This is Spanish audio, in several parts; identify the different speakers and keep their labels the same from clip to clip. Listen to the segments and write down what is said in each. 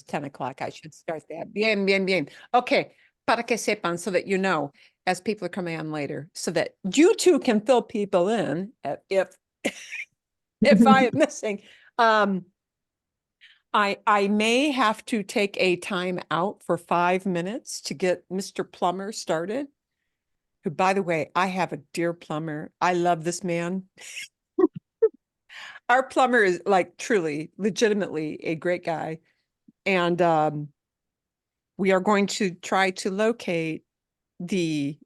Speaker 1: It's 10 o'clock. I should start that. Bien, bien, bien. Okay. Para que sepan, so that you know, as people are coming on later, so that you too can fill people in if if I am missing. I may have to take a time out for 5 minutes to get Mr. Plumber started. Who, by the way, I have a dear plumber. I love this man. Our plumber is like truly, legitimately a great guy. And we are going to try to locate the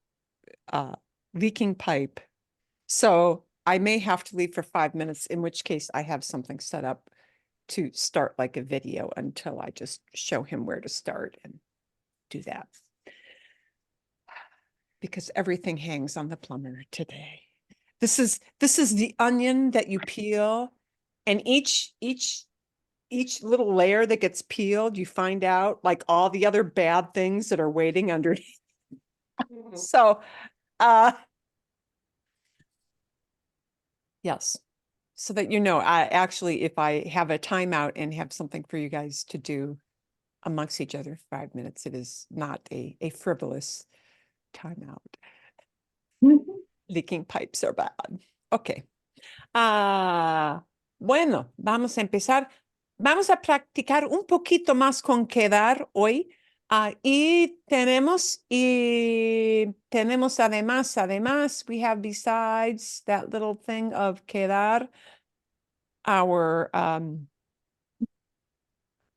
Speaker 1: leaking pipe. So I may have to leave for 5 minutes, in which case I have something set up to start like a video until I just show him where to start and do that. Because everything hangs on the plumber today. This is the onion that you peel, and each little layer that gets peeled, you find out like all the other bad things that are waiting underneath. So, yes, so that you know, I actually, if I have a timeout and have something for you guys to do amongst each other, 5 minutes, it is not a frivolous timeout. Leaking pipes are bad. Okay. Bueno, vamos a empezar. Vamos a practicar un poquito más con quedar hoy. Y tenemos además, we have besides that little thing of quedar, our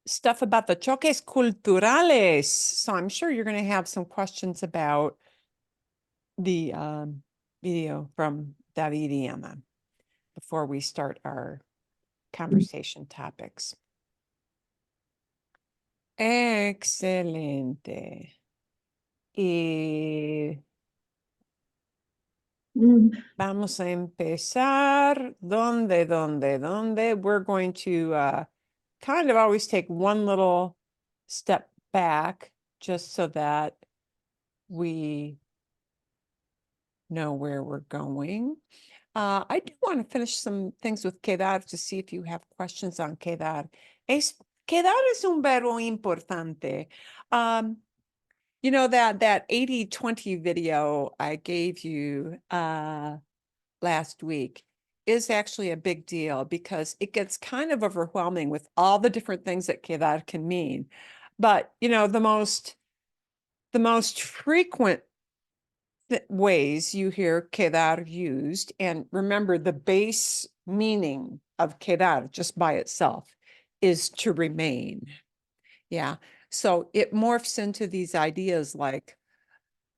Speaker 1: stuff about the choques culturales. So I'm sure you're going to have some questions about the video from David y Emma before we start our conversation topics. Excelente. Y vamos a empezar. ¿Dónde? We're going to kind of always take one little step back just so that we know where we're going. I do want to finish some things with quedar to see if you have questions on quedar. Quedar es un verbo importante. You know, that 80-20 video I gave you last week is actually a big deal because it gets kind of overwhelming with all the different things that quedar can mean. But, you know, the most frequent ways you hear quedar used, and remember the base meaning of quedar just by itself is to remain. Yeah. So it morphs into these ideas like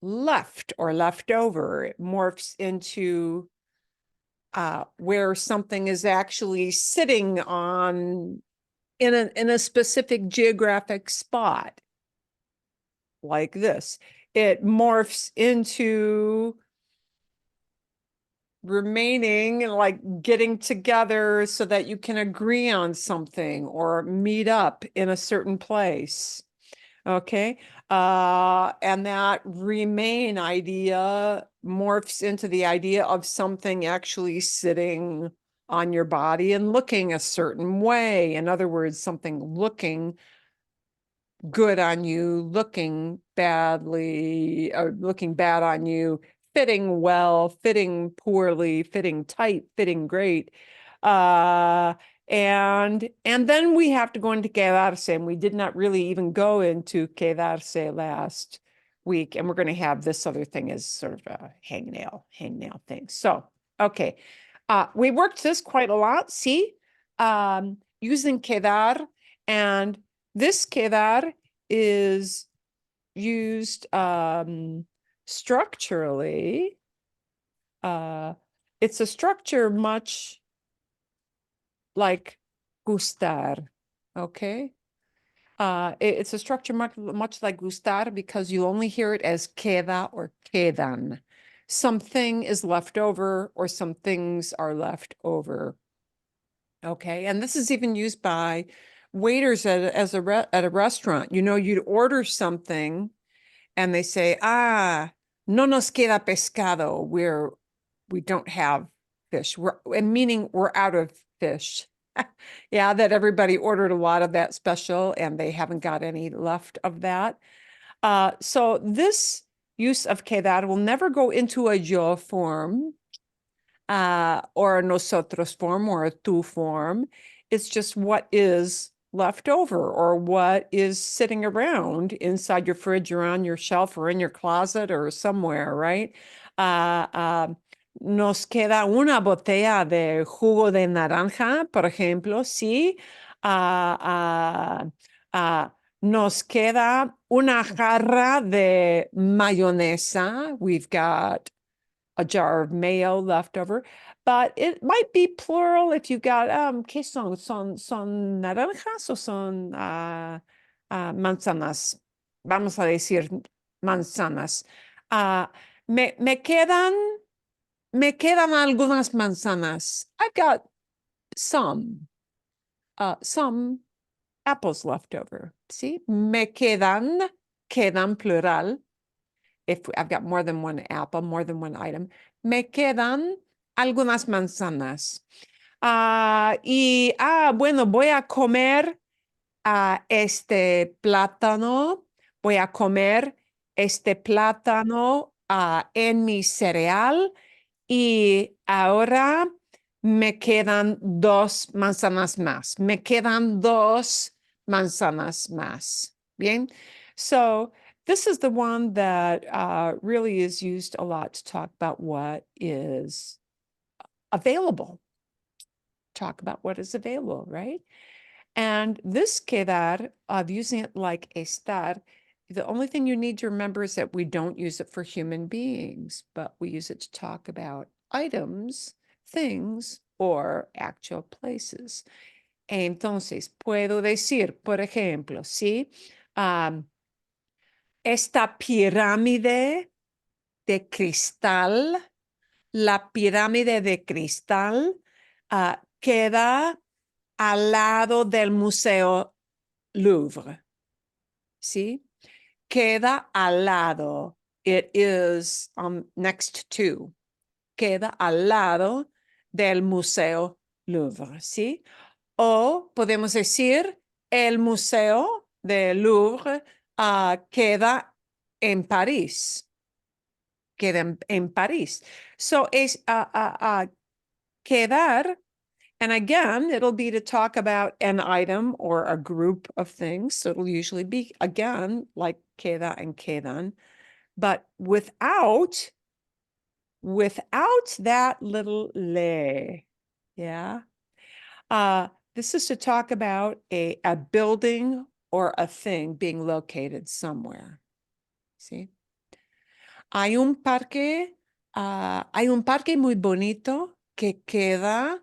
Speaker 1: left or leftover. It morphs into where something is actually sitting on in a specific geographic spot like this. It morphs into remaining, like getting together so that you can agree on something or meet up in a certain place. Okay. And that remain idea morphs into the idea of something actually sitting on your body and looking a certain way. In other words, something looking good on you, looking badly, or looking bad on you, fitting well, fitting poorly, fitting tight, fitting great. And then we have to go into quedarse, and we did not really even go into quedarse last week, and we're going to have this other thing as sort of a hangnail thing. So, okay. We worked this quite a lot, see, using quedar, and this quedar is used structurally. It's a structure much like gustar, okay? It's a structure much like gustar because you only hear it as queda or quedan. Something is left over or some things are left over. Okay, and this is even used by waiters at a restaurant. You know, you'd order something and they say, no nos queda pescado. We don't have fish. Meaning we're out of fish. Yeah, that everybody ordered a lot of that special and they haven't got any left of that. So this use of quedar will never go into a yo form, or a nosotros form or a tú form. It's just what is left over or what is sitting around inside your fridge or on your shelf or in your closet or somewhere, right? Nos queda una botella de jugo de naranja, por ejemplo, sí. Nos queda una jarra de mayonesa. We've got a jar of mayo left over, but it might be plural if you've got, ¿qué son? ¿Son naranjas o son manzanas? Vamos a decir manzanas. Me, me quedan, me quedan algunas manzanas. I've got some apples left over. See, me quedan plural. If I've got more than one apple, more than one item, me quedan algunas manzanas. Bueno, voy a comer este plátano, voy a comer este plátano en mi cereal y ahora me quedan dos manzanas más. Me quedan dos manzanas más. Bien, so this is the one that really is used a lot to talk about what is available. Talk about what is available, right? And this quedar, of using it like estar, the only thing you need to remember is that we don't use it for human beings, but we use it to talk about items, things, or actual places. Entonces, puedo decir, por ejemplo, ¿sí? Esta pirámide de cristal, la pirámide de cristal, queda al lado del Museo Louvre. ¿Sí? Queda al lado. It is next to. Queda al lado del Museo Louvre. ¿Sí? O podemos decir, el Museo del Louvre queda en París. Queda en París. So es quedar. And again, it'll be to talk about an item or a group of things. So it'll usually be, again, like queda and quedan, but without that little le. Yeah. This is to talk about a building or a thing being located somewhere. See? Hay un parque muy bonito que queda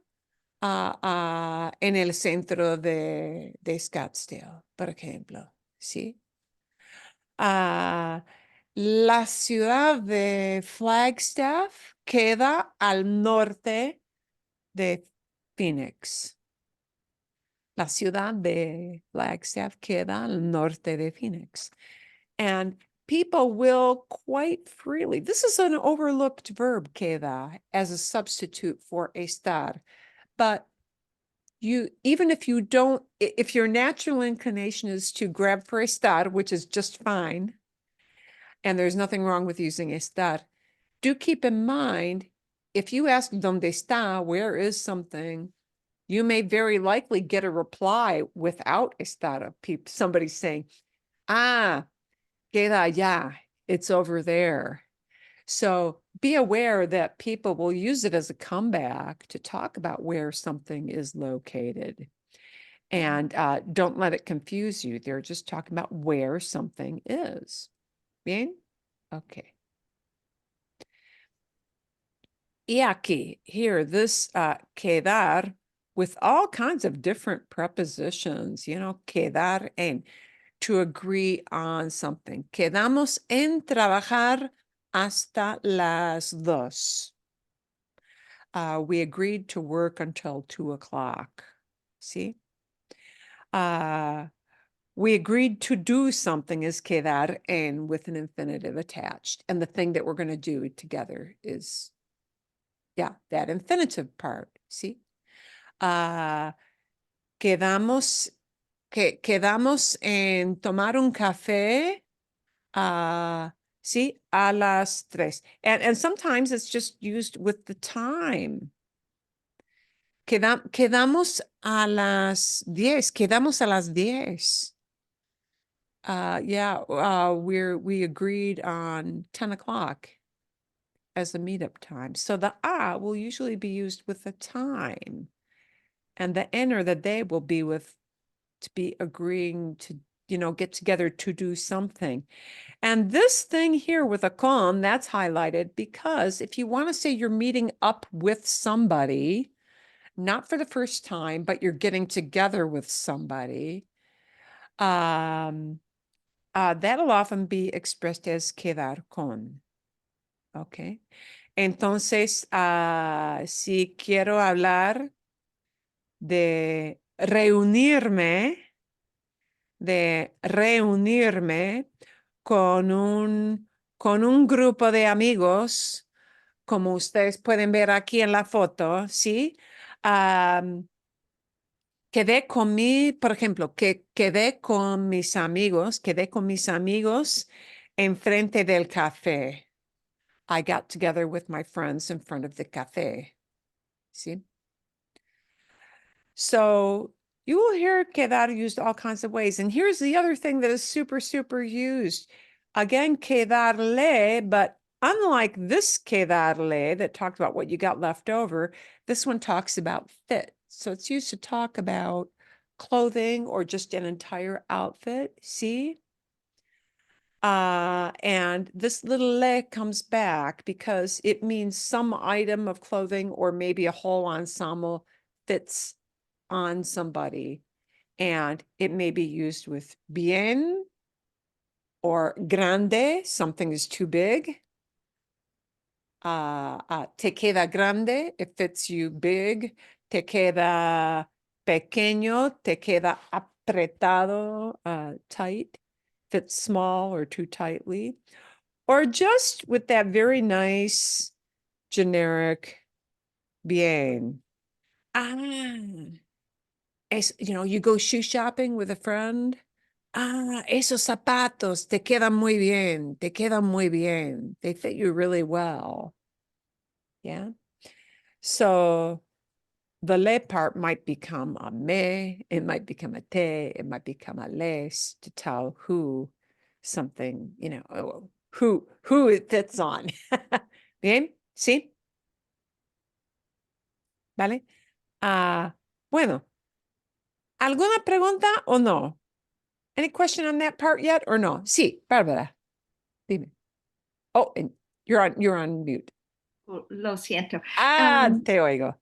Speaker 1: en el centro de Scottsdale, por ejemplo, ¿sí? La ciudad de Flagstaff queda al norte de Phoenix. La ciudad de Flagstaff queda al norte de Phoenix. And people will quite freely, this is an overlooked verb, queda, as a substitute for estar, but even if you don't, if your natural inclination is to grab for estar, which is just fine, and there's nothing wrong with using estar, do keep in mind, if you ask donde está, where is something, you may very likely get a reply without estar. Somebody saying, queda allá, it's over there. So be aware that people will use it as a comeback to talk about where something is located. And don't let it confuse you. They're just talking about where something is. Bien? Okay. Y aquí, here, this quedar with all kinds of different prepositions, quedar en, to agree on something. Quedamos en trabajar hasta las 2. We agreed to work until 2 o'clock. See? We agreed to do something is quedar en with an infinitive attached. And the thing that we're going to do together is, that infinitive part. See? quedamos, quedamos en tomar un café, sí, a las 3. And sometimes it's just used with the time. Quedamos a las 10, quedamos a las 10. We agreed on 10 o'clock as the meetup time. So the will usually be used with the time. And the N or the they will be with to be agreeing to, get together to do something. And this thing here with a con, that's highlighted because if you want to say you're meeting up with somebody, not for the first time, but you're getting together with somebody, that'll often be expressed as quedar con. Okay. Entonces, si quiero hablar de reunirme con un grupo de amigos, como ustedes pueden ver aquí en la foto, ¿sí? Por ejemplo, quedé con mis amigos enfrente del café. I got together with my friends in front of the café. ¿Sí? So you will hear quedar used all kinds of ways. And here's the other thing that is super, super used. Again, quedarle, but unlike this quedarle that talked about what you got left over, this one talks about fit. So it's used to talk about clothing or just an entire outfit. See? And this little le comes back because it means some item of clothing or maybe a whole ensemble fits on somebody. And it may be used with bien or grande, something is too big. Te queda grande, it fits you big. Te queda pequeño, te queda apretado, tight, fits small or too tightly. Or just with that very nice generic bien. You go shoe shopping with a friend. Esos zapatos te quedan muy bien. Te quedan muy bien. They fit you really well. Yeah. So the le part might become a me, it might become a te, it might become a les to tell who something, who it fits on. Bien, sí, ¿vale? Bueno, ¿alguna pregunta o no? Any question on that part yet or no? Sí, Bárbara, dime. Oh, and you're on mute.
Speaker 2: Lo siento.
Speaker 1: Te oigo.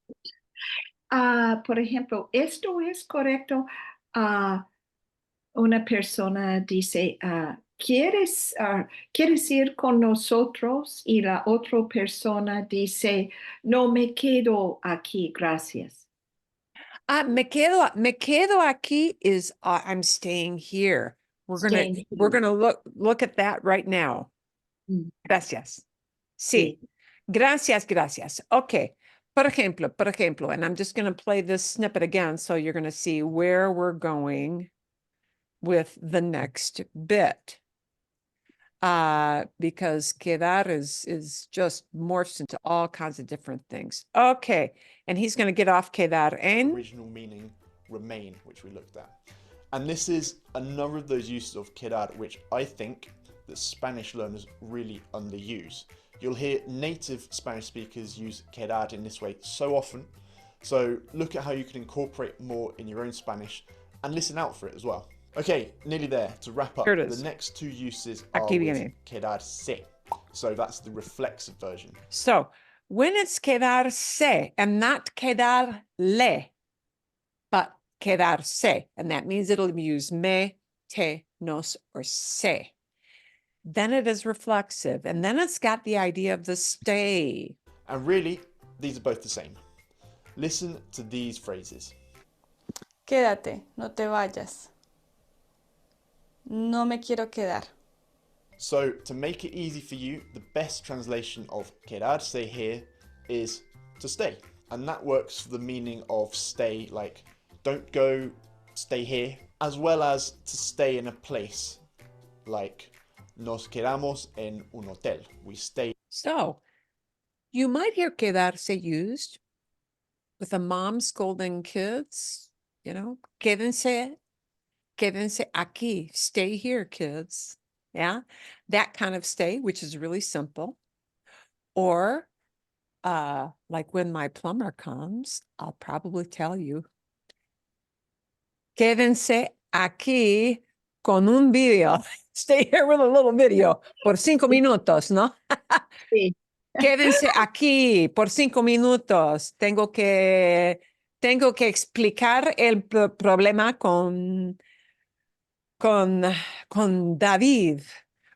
Speaker 2: Por ejemplo, ¿esto es correcto? Una persona dice, ¿quieres ir con nosotros? Y la otra persona dice, no me quedo aquí, gracias.
Speaker 1: Me quedo aquí is I'm staying here. We're gonna look at that right now. Gracias. Sí. Gracias. Okay. Por ejemplo, and I'm just going to play this snippet again so you're going to see where we're going with the next bit. Because quedar is just morphs into all kinds of different things. Okay, and he's going to get off quedar en
Speaker 3: original meaning remain, which we looked at. And this is another of those uses of quedar which I think that Spanish learners really underuse. You'll hear native Spanish speakers use quedar in this way so often, so look at how you can incorporate more in your own Spanish and listen out for it as well. Okay, nearly there. To wrap up, the next two uses are with quedarse. So that's the reflexive version.
Speaker 1: So when it's quedarse and not quedarle, but quedarse, and that means it'll use me, te, nos, or se. Then it is reflexive, and then it's got the idea of the stay.
Speaker 3: And really, these are both the same. Listen to these phrases.
Speaker 4: Quédate, no te vayas. No me quiero quedar.
Speaker 3: So, to make it easy for you, the best translation of quedarse here is to stay. And that works for the meaning of stay, like don't go, stay here, as well as to stay in a place, like nos quedamos en un hotel. We stay.
Speaker 1: So you might hear quedarse used with a mom scolding kids, quédense aquí, stay here, kids. Yeah, that kind of stay, which is really simple. Or like when my plumber comes, I'll probably tell you, quédense aquí con un video. Stay here with a little video por 5 minutos, ¿no?
Speaker 2: Sí.
Speaker 1: Quédense aquí por 5 minutos. Tengo que explicar el problema con David,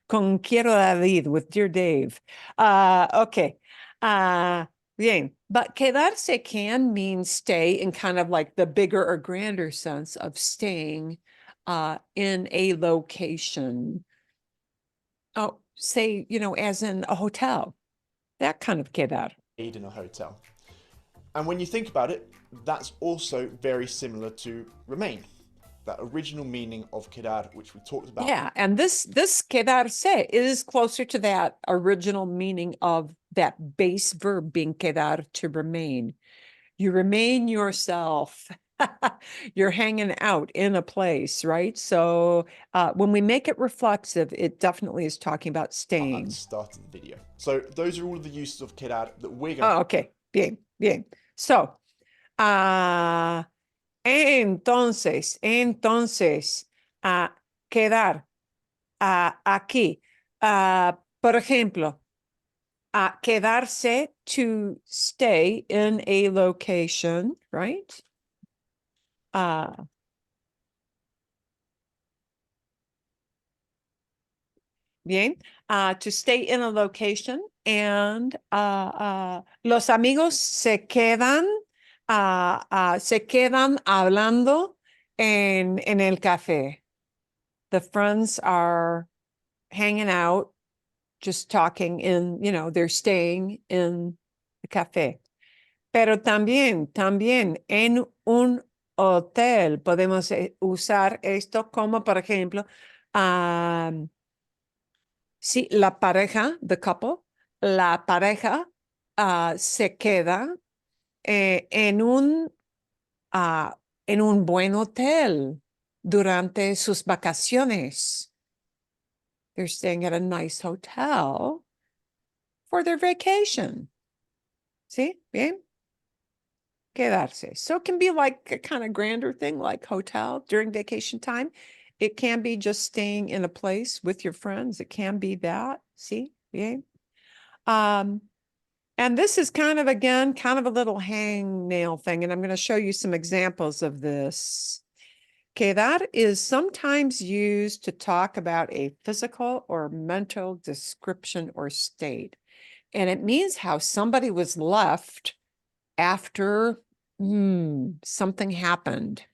Speaker 1: con quiero David, with dear Dave. Okay. Bien. But quedarse can mean stay in kind of like the bigger or grander sense of staying in a location. Oh, say, as in a hotel. That kind of quedar.
Speaker 3: In a hotel. And when you think about it, that's also very similar to remain, that original meaning of quedar, which we talked about.
Speaker 1: Yeah, and this quedarse is closer to that original meaning of that base verb being quedar, to remain. You remain yourself. You're hanging out in a place, right? So when we make it reflexive, it definitely is talking about
Speaker 3: At
Speaker 1: staying.
Speaker 3: the start of the video. So those are all of the uses of quedar that we're going to.
Speaker 1: Oh, okay. Bien, bien. So, entonces, quedar aquí. Por ejemplo, quedarse, to stay in a location, right? Bien, to stay in a location, and los amigos se quedan hablando en el café. The friends are hanging out, just talking they're staying in the café. Pero también en un hotel podemos usar esto como, por ejemplo, sí, la pareja, the couple, la pareja se queda en un buen hotel durante sus vacaciones. They're staying at a nice hotel for their vacation. ¿Sí? Bien. Quedarse. So it can be like a kind of grander thing, like hotel during vacation time. It can be just staying in a place with your friends. It can be that. See? Bien. And this is kind of a little hangnail thing, and I'm going to show you some examples of this. Quedar is sometimes used to talk about a physical or mental description or state. And it means how somebody was left after something happened.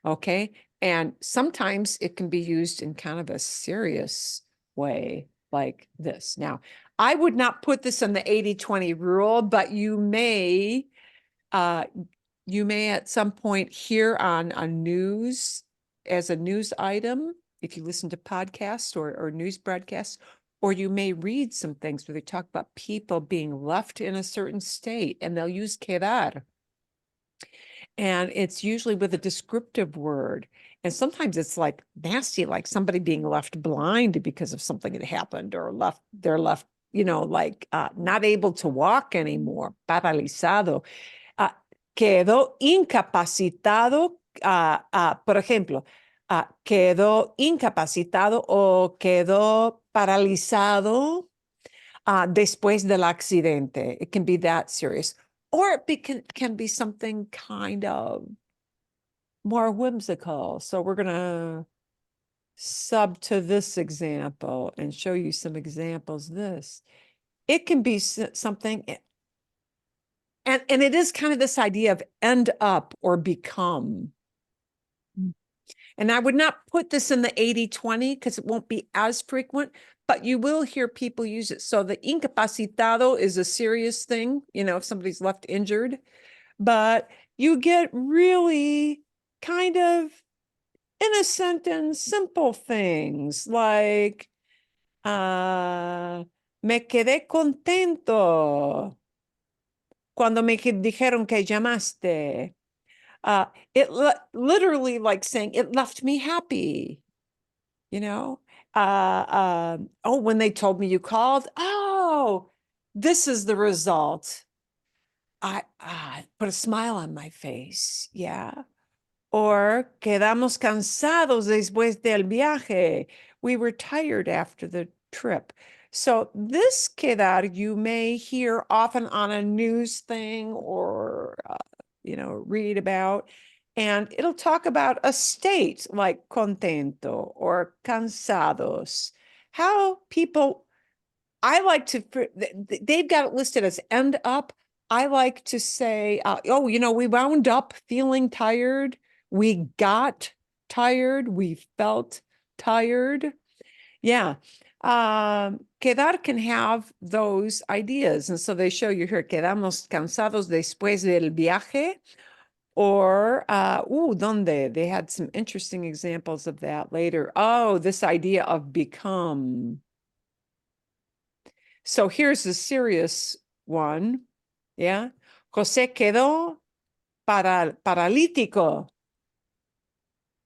Speaker 1: Okay. And sometimes it can be used in kind of a serious way, like this. Now, I would not put this in the 80-20 rule, but you may at some point hear on a news, as a news item, if you listen to podcasts or news broadcasts, or you may read some things where they talk about people being left in a certain state, and they'll use quedar. And it's usually with a descriptive word. And sometimes it's like nasty, like somebody being left blind because of something that happened, or they're left, not able to walk anymore, paralizado. Quedó incapacitado, por ejemplo, quedó incapacitado o quedó paralizado después del accidente. It can be that serious. Or it can be something kind of more whimsical. So we're going to sub to this example and show you some examples. It can be something, and it is kind of this idea of end up or become. And I would not put this in the 80-20 because it won't be as frequent, but you will hear people use it. So the incapacitado is a serious thing, if somebody's left injured, but you get really kind of innocent and simple things like, me quedé contento cuando me dijeron que llamaste. Literally like saying it left me happy, you know? Oh, when they told me you called, oh, this is the result. I put a smile on my face, yeah. Or quedamos cansados después del viaje. We were tired after the trip. So this quedar you may hear often on a news thing or, read about. And it'll talk about a state like contento or cansados. How people, I like to, they've got it listed as end up. I like to say, we wound up feeling tired. We got tired. We felt tired. Yeah. Quedar can have those ideas. And so they show you here, quedamos cansados después del viaje. Or, ¿dónde? They had some interesting examples of that later. Oh, this idea of become. So here's the serious one. Yeah. José quedó paralítico.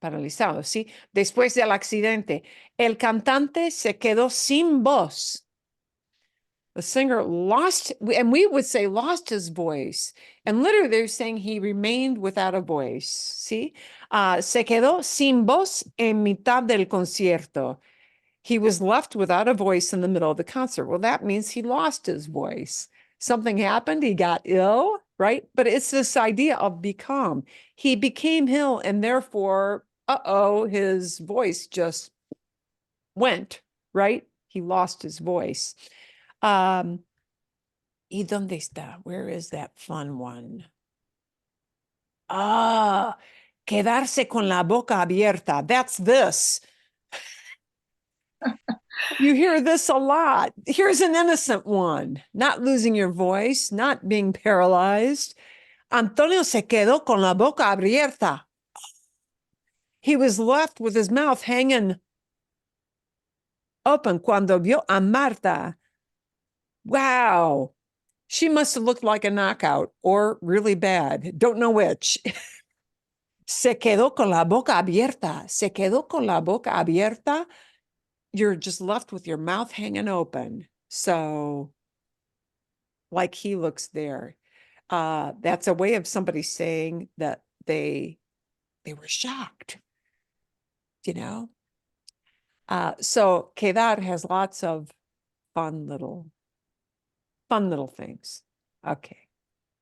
Speaker 1: Paralizado, ¿sí? Después del accidente. El cantante se quedó sin voz. The singer lost, and we would say lost his voice. And literally they're saying he remained without a voice. See? Se quedó sin voz en mitad del concierto. He was left without a voice in the middle of the concert. Well, that means he lost his voice. Something happened. He got ill, right? But it's this idea of become. He became ill, and therefore, his voice just went, right? He lost his voice. ¿Y dónde está? Where is that fun one? Quedarse con la boca abierta. That's this. You hear this a lot. Here's an innocent one. Not losing your voice, not being paralyzed. Antonio se quedó con la boca abierta. He was left with his mouth hanging open cuando vio a Marta. Wow. She must have looked like a knockout or really bad. Don't know which. Se quedó con la boca abierta. Se quedó con la boca abierta. You're just left with your mouth hanging open. So, like he looks there. That's a way of somebody saying that they were shocked, you know? So quedar has lots of fun little things. Okay.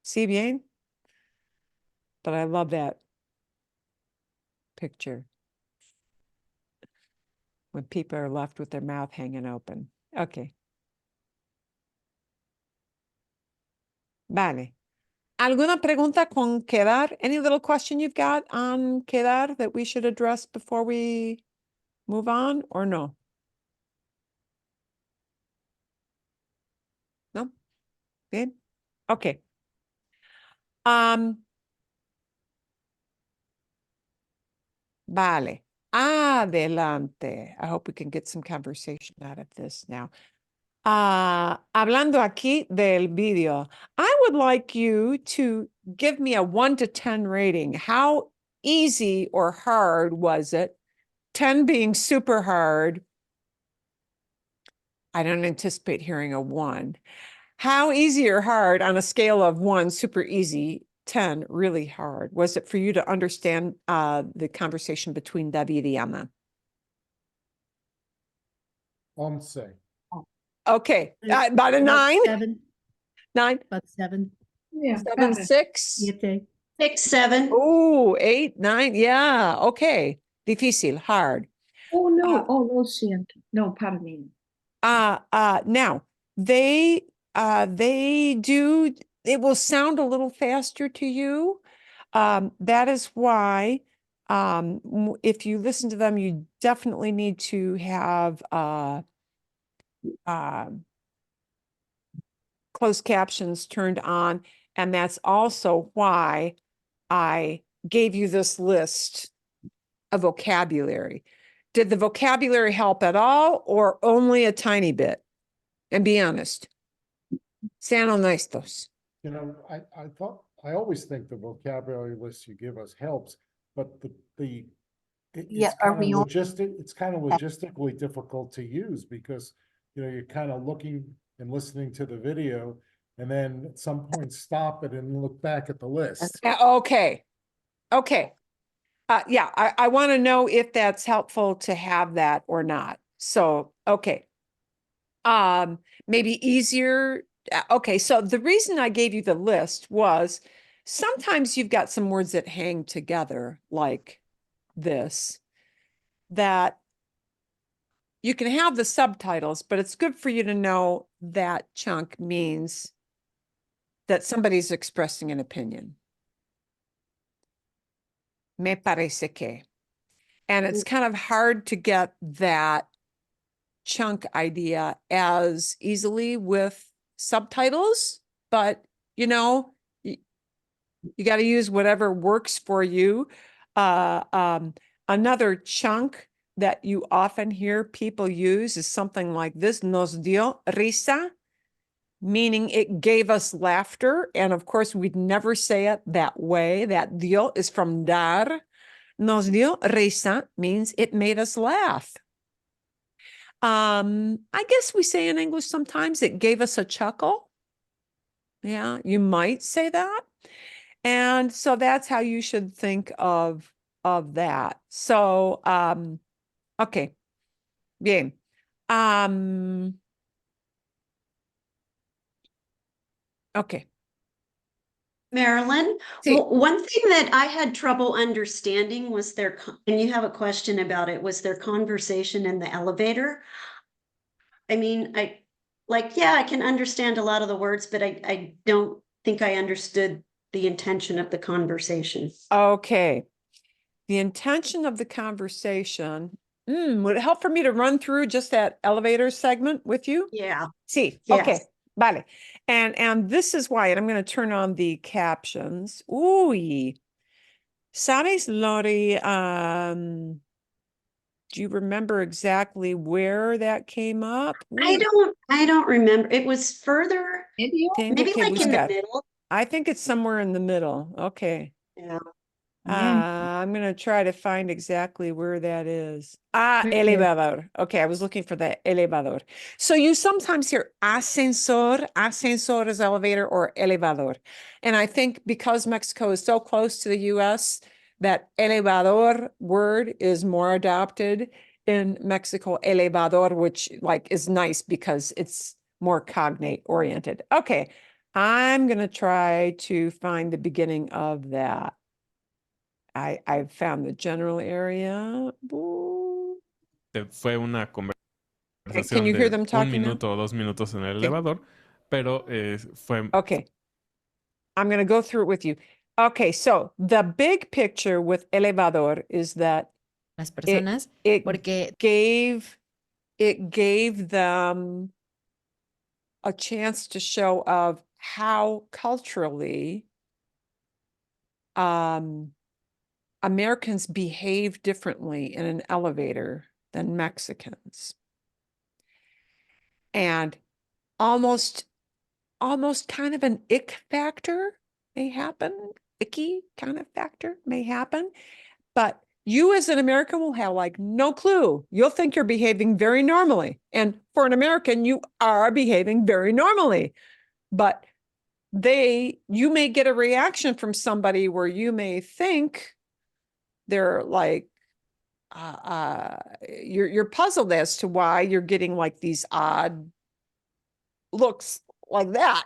Speaker 1: ¿Sí bien? But I love that picture when people are left with their mouth hanging open. Okay. Vale. ¿Alguna pregunta con quedar? Any little question you've got on quedar that we should address before we move on or no? No? Bien? Okay. Vale. Adelante. I hope we can get some conversation out of this now. Hablando aquí del video, I would like you to give me a 1 to 10 rating. How easy or hard was it? 10 being super hard. I don't anticipate hearing a 1. How easy or hard on a scale of 1, super easy, 10, really hard, was it for you to understand the conversation between David y Ana?
Speaker 5: 11.
Speaker 1: Okay, about a 9?
Speaker 6: 7.
Speaker 1: 9?
Speaker 6: About 7.
Speaker 2: Yeah,
Speaker 1: 7,
Speaker 2: better.
Speaker 1: 6?
Speaker 6: 7.
Speaker 7: 6, 7.
Speaker 1: Oh, 8, 9. Yeah, okay. Difícil, hard.
Speaker 2: Oh, no. Lo siento. No, pardon me.
Speaker 1: Now they do, it will sound a little faster to you. That is why, if you listen to them, you definitely need to have, closed captions turned on. And that's also why I gave you this list of vocabulary. Did the vocabulary help at all or only a tiny bit? And be honest. Sean honestos.
Speaker 5: You know, I always think the vocabulary list you give us helps, but
Speaker 6: Yeah,
Speaker 5: it's
Speaker 6: are
Speaker 5: kind of
Speaker 6: we on?
Speaker 5: it's kind of logistically difficult to use because, you know, you're kind of looking and listening to the video and then at some point stop it and look back at the list.
Speaker 1: Okay. Okay. Yeah, I want to know if that's helpful to have that or not. So, okay. Maybe easier. Okay, so the reason I gave you the list was sometimes you've got some words that hang together like this, that you can have the subtitles, but it's good for you to know that chunk means that somebody's expressing an opinion. Me parece que. And it's kind of hard to get that chunk idea as easily with subtitles, but you know, you got to use whatever works for you. Another chunk that you often hear people use is something like this: nos dio risa, meaning it gave us laughter. And of course, we'd never say it that way. That dio is from dar. Nos dio risa means it made us laugh. I guess we say in English sometimes it gave us a chuckle. Yeah, you might say that. And so that's how you should think of that. So, okay. Bien. Okay.
Speaker 7: Marilyn,
Speaker 1: Sí.
Speaker 7: one thing that I had trouble understanding was and you have a question about it, was their conversation in the elevator. I mean, yeah, I can understand a lot of the words, but I don't think I understood the intention of the conversation.
Speaker 1: Okay. The intention of the conversation, would it help for me to run through just that elevator segment with you?
Speaker 7: Yeah.
Speaker 1: Sí,
Speaker 7: Yes.
Speaker 1: okay, vale. And this is why, and I'm going to turn on the captions. Uy. Sabes, Lori, do you remember exactly where that came up?
Speaker 7: I don't remember. It was further,
Speaker 2: Medio?
Speaker 1: Tengo
Speaker 7: maybe
Speaker 1: que
Speaker 7: like in the
Speaker 1: buscar.
Speaker 7: middle.
Speaker 1: I think it's somewhere in the middle. Okay.
Speaker 7: Yeah.
Speaker 1: I'm going to try to find exactly where that is.
Speaker 2: Right here.
Speaker 1: Elevador. Okay, I was looking for the elevador. So you sometimes hear ascensor. Ascensor is elevator or elevador. And I think because Mexico is so close to the US, that elevador word is more adopted in Mexico. Elevador, which like is nice because it's more cognate oriented. Okay, I'm going to try to find the beginning of that. I found the general area. Ooh.
Speaker 8: Fue una
Speaker 1: Can
Speaker 8: conversación
Speaker 1: you hear
Speaker 8: de
Speaker 1: them
Speaker 8: un
Speaker 1: talking now?
Speaker 8: minuto o 2 minutos en el
Speaker 1: Okay.
Speaker 8: elevador, pero fue
Speaker 1: Okay. I'm going to go through it with you. Okay, so the big picture with elevador is that
Speaker 6: Las personas,
Speaker 1: it
Speaker 6: porque
Speaker 1: gave them a chance to show of how culturally Americans behave differently in an elevator than Mexicans. And almost kind of an ick factor may happen. Icky kind of factor may happen. But you as an American will have like no clue. You'll think you're behaving very normally. And for an American, you are behaving very normally. But you may get a reaction from somebody where you may think they're like, you're puzzled as to why you're getting like these odd looks like that.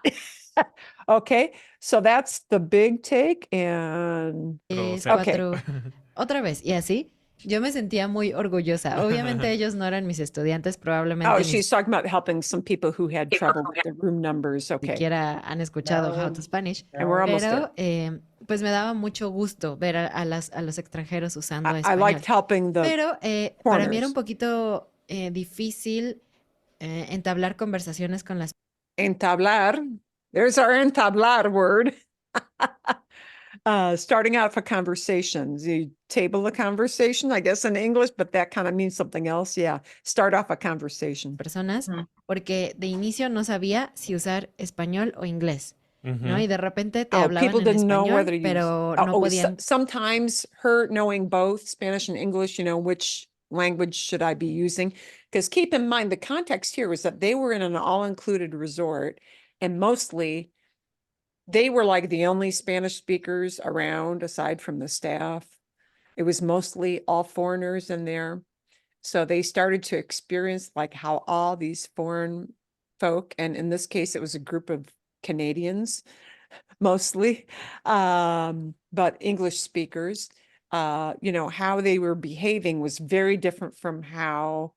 Speaker 1: Okay, so that's the big take. And
Speaker 6: es
Speaker 1: okay.
Speaker 6: otra vez, y así, yo me sentía muy orgullosa. Obviamente ellos no eran mis estudiantes, probablemente
Speaker 1: Oh,
Speaker 6: ni
Speaker 1: she's talking about helping some people who had trouble with the room numbers. Okay,
Speaker 6: siquiera han escuchado How to Spanish,
Speaker 1: and we're almost there.
Speaker 6: pero pues me daba mucho gusto ver a los extranjeros usando
Speaker 1: I
Speaker 6: español.
Speaker 1: liked helping the
Speaker 6: Pero para mí era un
Speaker 1: corners.
Speaker 6: poquito difícil entablar conversaciones con las
Speaker 1: Entablar. There's our entablar word. Starting out for conversations, you table a conversation, I guess in English, but that kind of means something else. Yeah, start off a conversation.
Speaker 6: personas,
Speaker 2: Ujú.
Speaker 6: porque de inicio no sabía si usar español o inglés, ¿no?
Speaker 8: Ujú.
Speaker 6: Y de repente te
Speaker 1: Oh,
Speaker 6: hablaban
Speaker 1: people
Speaker 6: en
Speaker 1: didn't know
Speaker 6: español,
Speaker 1: whether you.
Speaker 6: pero no podían.
Speaker 1: Sometimes her knowing both Spanish and English, which language should I be using? Because keep in mind, the context here was that they were in an all-included resort, and mostly they were like the only Spanish speakers around aside from the staff. It was mostly all foreigners in there. So they started to experience like how all these foreign folk, and in this case, it was a group of Canadians mostly, but English speakers, how they were behaving was very different from how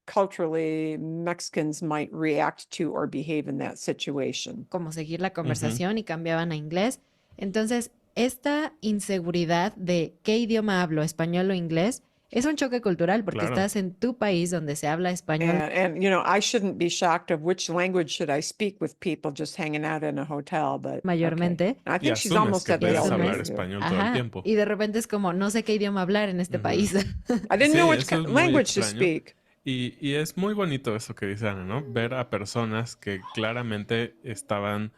Speaker 1: culturally Mexicans might react to or behave in that situation.
Speaker 6: Como seguir la conversación y cambiaban a inglés. Entonces, esta inseguridad de qué idioma hablo, español o inglés, es un choque cultural porque
Speaker 8: Claro.
Speaker 6: estás en tu país donde se habla español
Speaker 1: And I shouldn't be shocked of which language should I speak with people just hanging out in a hotel, but okay.
Speaker 6: mayormente.
Speaker 1: I
Speaker 8: Y
Speaker 1: think she's
Speaker 8: asumes
Speaker 1: almost
Speaker 8: que
Speaker 1: at the
Speaker 8: puedes
Speaker 6: asumes.
Speaker 8: hablar
Speaker 1: elevator.
Speaker 8: español todo el
Speaker 6: Ajá,
Speaker 8: tiempo.
Speaker 6: y de repente es como, no sé qué idioma hablar en este
Speaker 8: Ujú.
Speaker 6: país.
Speaker 1: I didn't know
Speaker 8: Sí,
Speaker 1: which
Speaker 8: eso es muy
Speaker 1: language to
Speaker 8: extraño.
Speaker 1: speak.
Speaker 8: Y es muy bonito eso que dice Ana, ¿no? Ver a personas que claramente estaban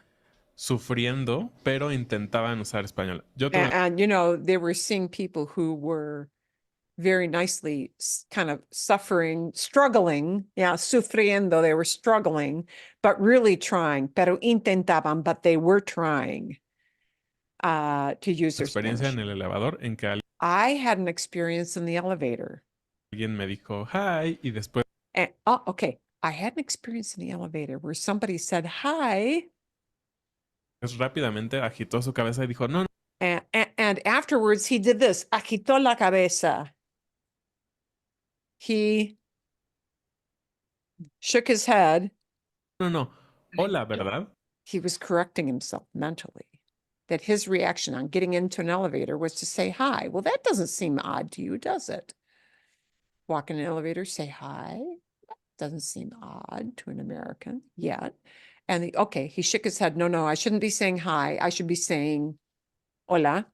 Speaker 8: sufriendo, pero intentaban usar español. Yo tuve
Speaker 1: And they were seeing people who were very nicely kind of struggling, sufriendo, they were struggling, but really trying, pero intentaban, but they were trying to use their
Speaker 8: experiencia
Speaker 1: Spanish.
Speaker 8: en el elevador en que
Speaker 1: I had an experience in the elevator.
Speaker 8: alguien me dijo hi y después
Speaker 1: And, okay, I had an experience in the elevator where somebody said hi,
Speaker 8: rápidamente agitó su cabeza y dijo, no,
Speaker 1: and afterwards he did this, agitó la cabeza. He shook his head.
Speaker 8: no, hola, ¿verdad?
Speaker 1: He was correcting himself mentally that his reaction on getting into an elevator was to say hi. Well, that doesn't seem odd to you, does it? Walk in an elevator, say hi. Doesn't seem odd to an American yet. And he shook his head. No, I shouldn't be saying hi. I should be saying hola.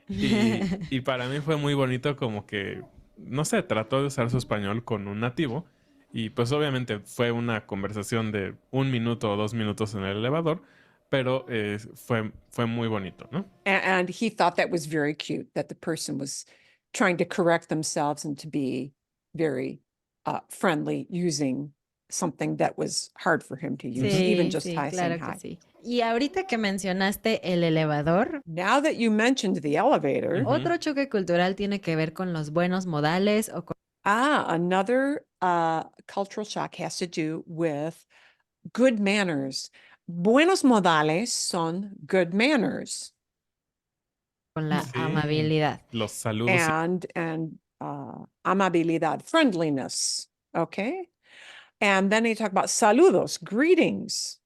Speaker 8: Y para mí fue muy bonito como que, no sé, trató de usar su español con un nativo y pues obviamente fue una conversación de 1 minuto o 2 minutos en el elevador, pero fue muy bonito, ¿no?
Speaker 1: And he thought that was very cute, that the person was trying to correct themselves and to be very friendly using something that was hard for him to use, even just
Speaker 6: sí,
Speaker 1: hi,
Speaker 6: claro
Speaker 1: saying
Speaker 6: que
Speaker 1: hi.
Speaker 6: sí. Y ahorita que mencionaste el elevador,
Speaker 1: Now that you mentioned the elevator,
Speaker 6: otro choque cultural tiene que ver con los buenos modales o con
Speaker 1: another cultural shock has to do with good manners. Buenos modales son good manners.
Speaker 6: la
Speaker 8: Sí,
Speaker 6: amabilidad.
Speaker 8: los saludos
Speaker 1: And amabilidad, friendliness, okay? And then they talk about saludos, greetings.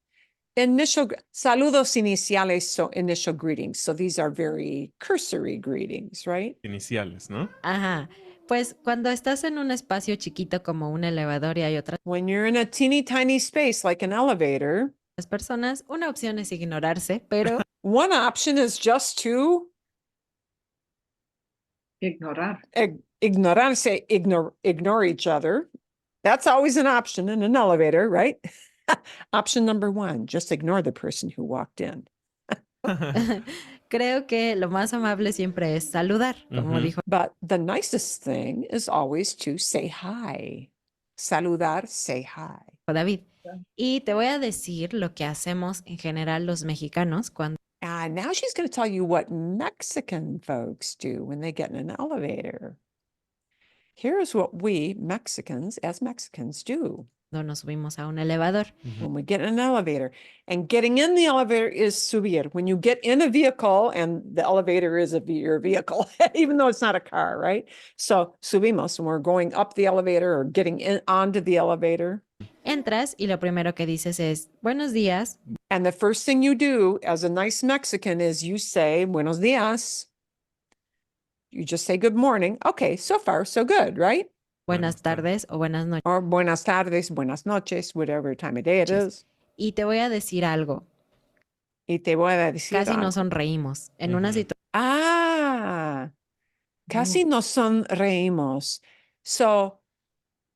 Speaker 1: Saludos iniciales, so initial greetings. So these are very cursory greetings, right?
Speaker 8: iniciales, ¿no?
Speaker 6: Ajá. Pues cuando estás en un espacio chiquito como un elevador y hay otras
Speaker 1: When you're in a teeny tiny space like an elevator,
Speaker 6: personas, una opción es ignorarse, pero
Speaker 1: one option is just to
Speaker 2: Ignorar.
Speaker 1: ignore each other. That's always an option in an elevator, right? Option number 1, just ignore the person who walked in.
Speaker 6: creo que lo más amable siempre es saludar, como
Speaker 8: Ujú.
Speaker 6: dijo
Speaker 1: But the nicest thing is always to say hi. Saludar, say hi.
Speaker 6: David. Y te voy a decir lo que hacemos en general los mexicanos cuando
Speaker 1: And now she's going to tell you what Mexican folks do when they get in an elevator. Here's what we Mexicans, as Mexicans, do
Speaker 6: nos subimos a un elevador.
Speaker 1: when we get in an elevator. And getting in the elevator is subir. When you get in a vehicle, and the elevator is your vehicle, even though it's not a car, right? So subimos, and we're going up the elevator or getting in onto the elevator.
Speaker 6: Entras y lo primero que dices es buenos días.
Speaker 1: And the first thing you do as a nice Mexican is you say buenos dias. You just say good morning. Okay, so far so good, right?
Speaker 6: Buenas tardes o buenas noches.
Speaker 1: Or buenas tardes, buenas noches, whatever time of day it is.
Speaker 6: Y te voy a decir algo.
Speaker 1: Y te voy a decir
Speaker 6: Casi no
Speaker 1: algo.
Speaker 6: sonreímos. En una
Speaker 8: Ujú.
Speaker 6: situación
Speaker 1: Ah, casi nos sonreímos. So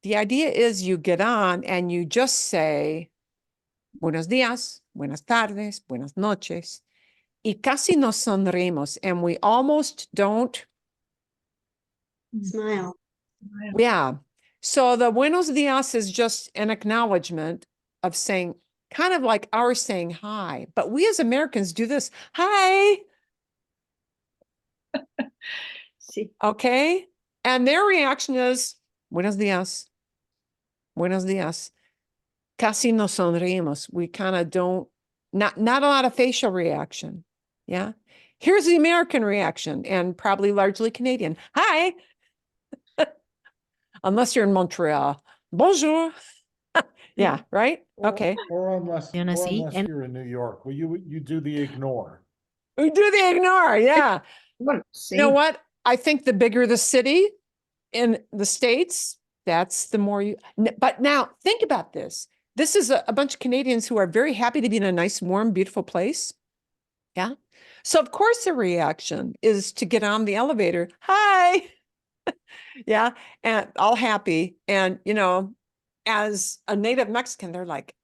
Speaker 1: the idea is you get on and you just say, buenos días, buenas tardes, buenas noches. Y casi nos sonreímos and we almost don't.
Speaker 7: Smile.
Speaker 1: Yeah. So the buenos dias is just an acknowledgement of saying, kind of like our saying hi. But we as Americans do this, hi,
Speaker 2: Sí.
Speaker 1: okay? And their reaction is, buenos dias, buenos dias. Casi nos sonreímos. We kind of don't, not a lot of facial reaction. Yeah. Here's the American reaction and probably largely Canadian. Hi. Unless you're in Montreal. Bonjour. Yeah, right? Okay.
Speaker 5: Or unless
Speaker 6: así, en
Speaker 5: you're in New York, well, you do the ignore.
Speaker 1: We do the ignore. Yeah.
Speaker 2: Bueno,
Speaker 1: You know
Speaker 2: sí.
Speaker 1: what? I think the bigger the city in the States, that's the more you, but now think about this. This is a bunch of Canadians who are very happy to be in a nice, warm, beautiful place. Yeah. So of course the reaction is to get on the elevator. Hi. Yeah. And all happy. And, you know, as a native Mexican, they're like,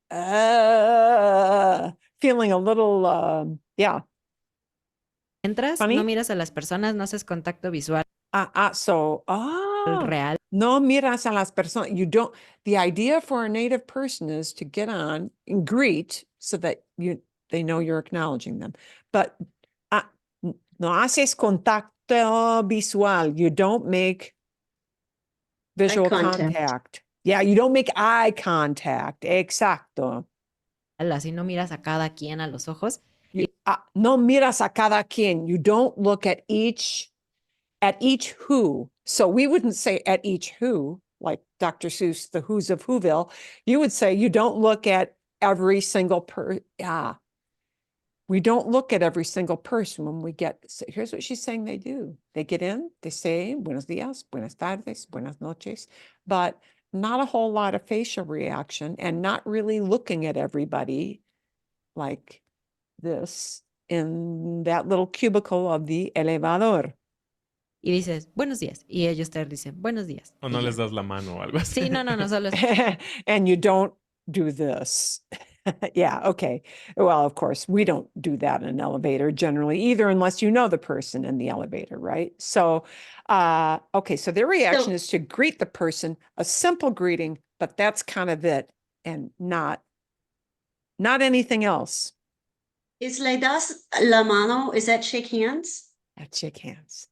Speaker 1: feeling a little, yeah.
Speaker 6: entras,
Speaker 1: Funny.
Speaker 6: no miras a las personas, no haces contacto visual
Speaker 1: So,
Speaker 6: real.
Speaker 1: no miras a las personas. You don't, the idea for a native person is to get on and greet so that they know you're acknowledging them. But no haces contacto visual. You don't make visual
Speaker 7: contact.
Speaker 1: contact. Yeah, you don't make eye contact. Exacto.
Speaker 6: Así no miras a cada quien a los ojos.
Speaker 1: No miras a cada quien. You don't look at each who. So we wouldn't say at each who, like Dr. Seuss, the who's of Whoville. You would say you don't look at every single we don't look at every single person when we get, so here's what she's saying they do. They get in, they say, buenos dias, buenas tardes, buenas noches, but not a whole lot of facial reaction and not really looking at everybody like this in that little cubicle of the elevador.
Speaker 6: Y dices, buenos días. Y ellos te dicen, buenos días.
Speaker 8: O
Speaker 6: Y
Speaker 8: no
Speaker 6: ya.
Speaker 8: les das la mano o algo así.
Speaker 6: Sí, no, solo es.
Speaker 1: And you don't do this. Yeah, okay. Well, of course, we don't do that in an elevator generally either, unless you know the person in the elevator, right? So, okay, so their reaction is to greet the person, a simple greeting, but that's kind of it, and not anything else.
Speaker 7: Is le das la mano, is that shake hands?
Speaker 1: That's shake hands.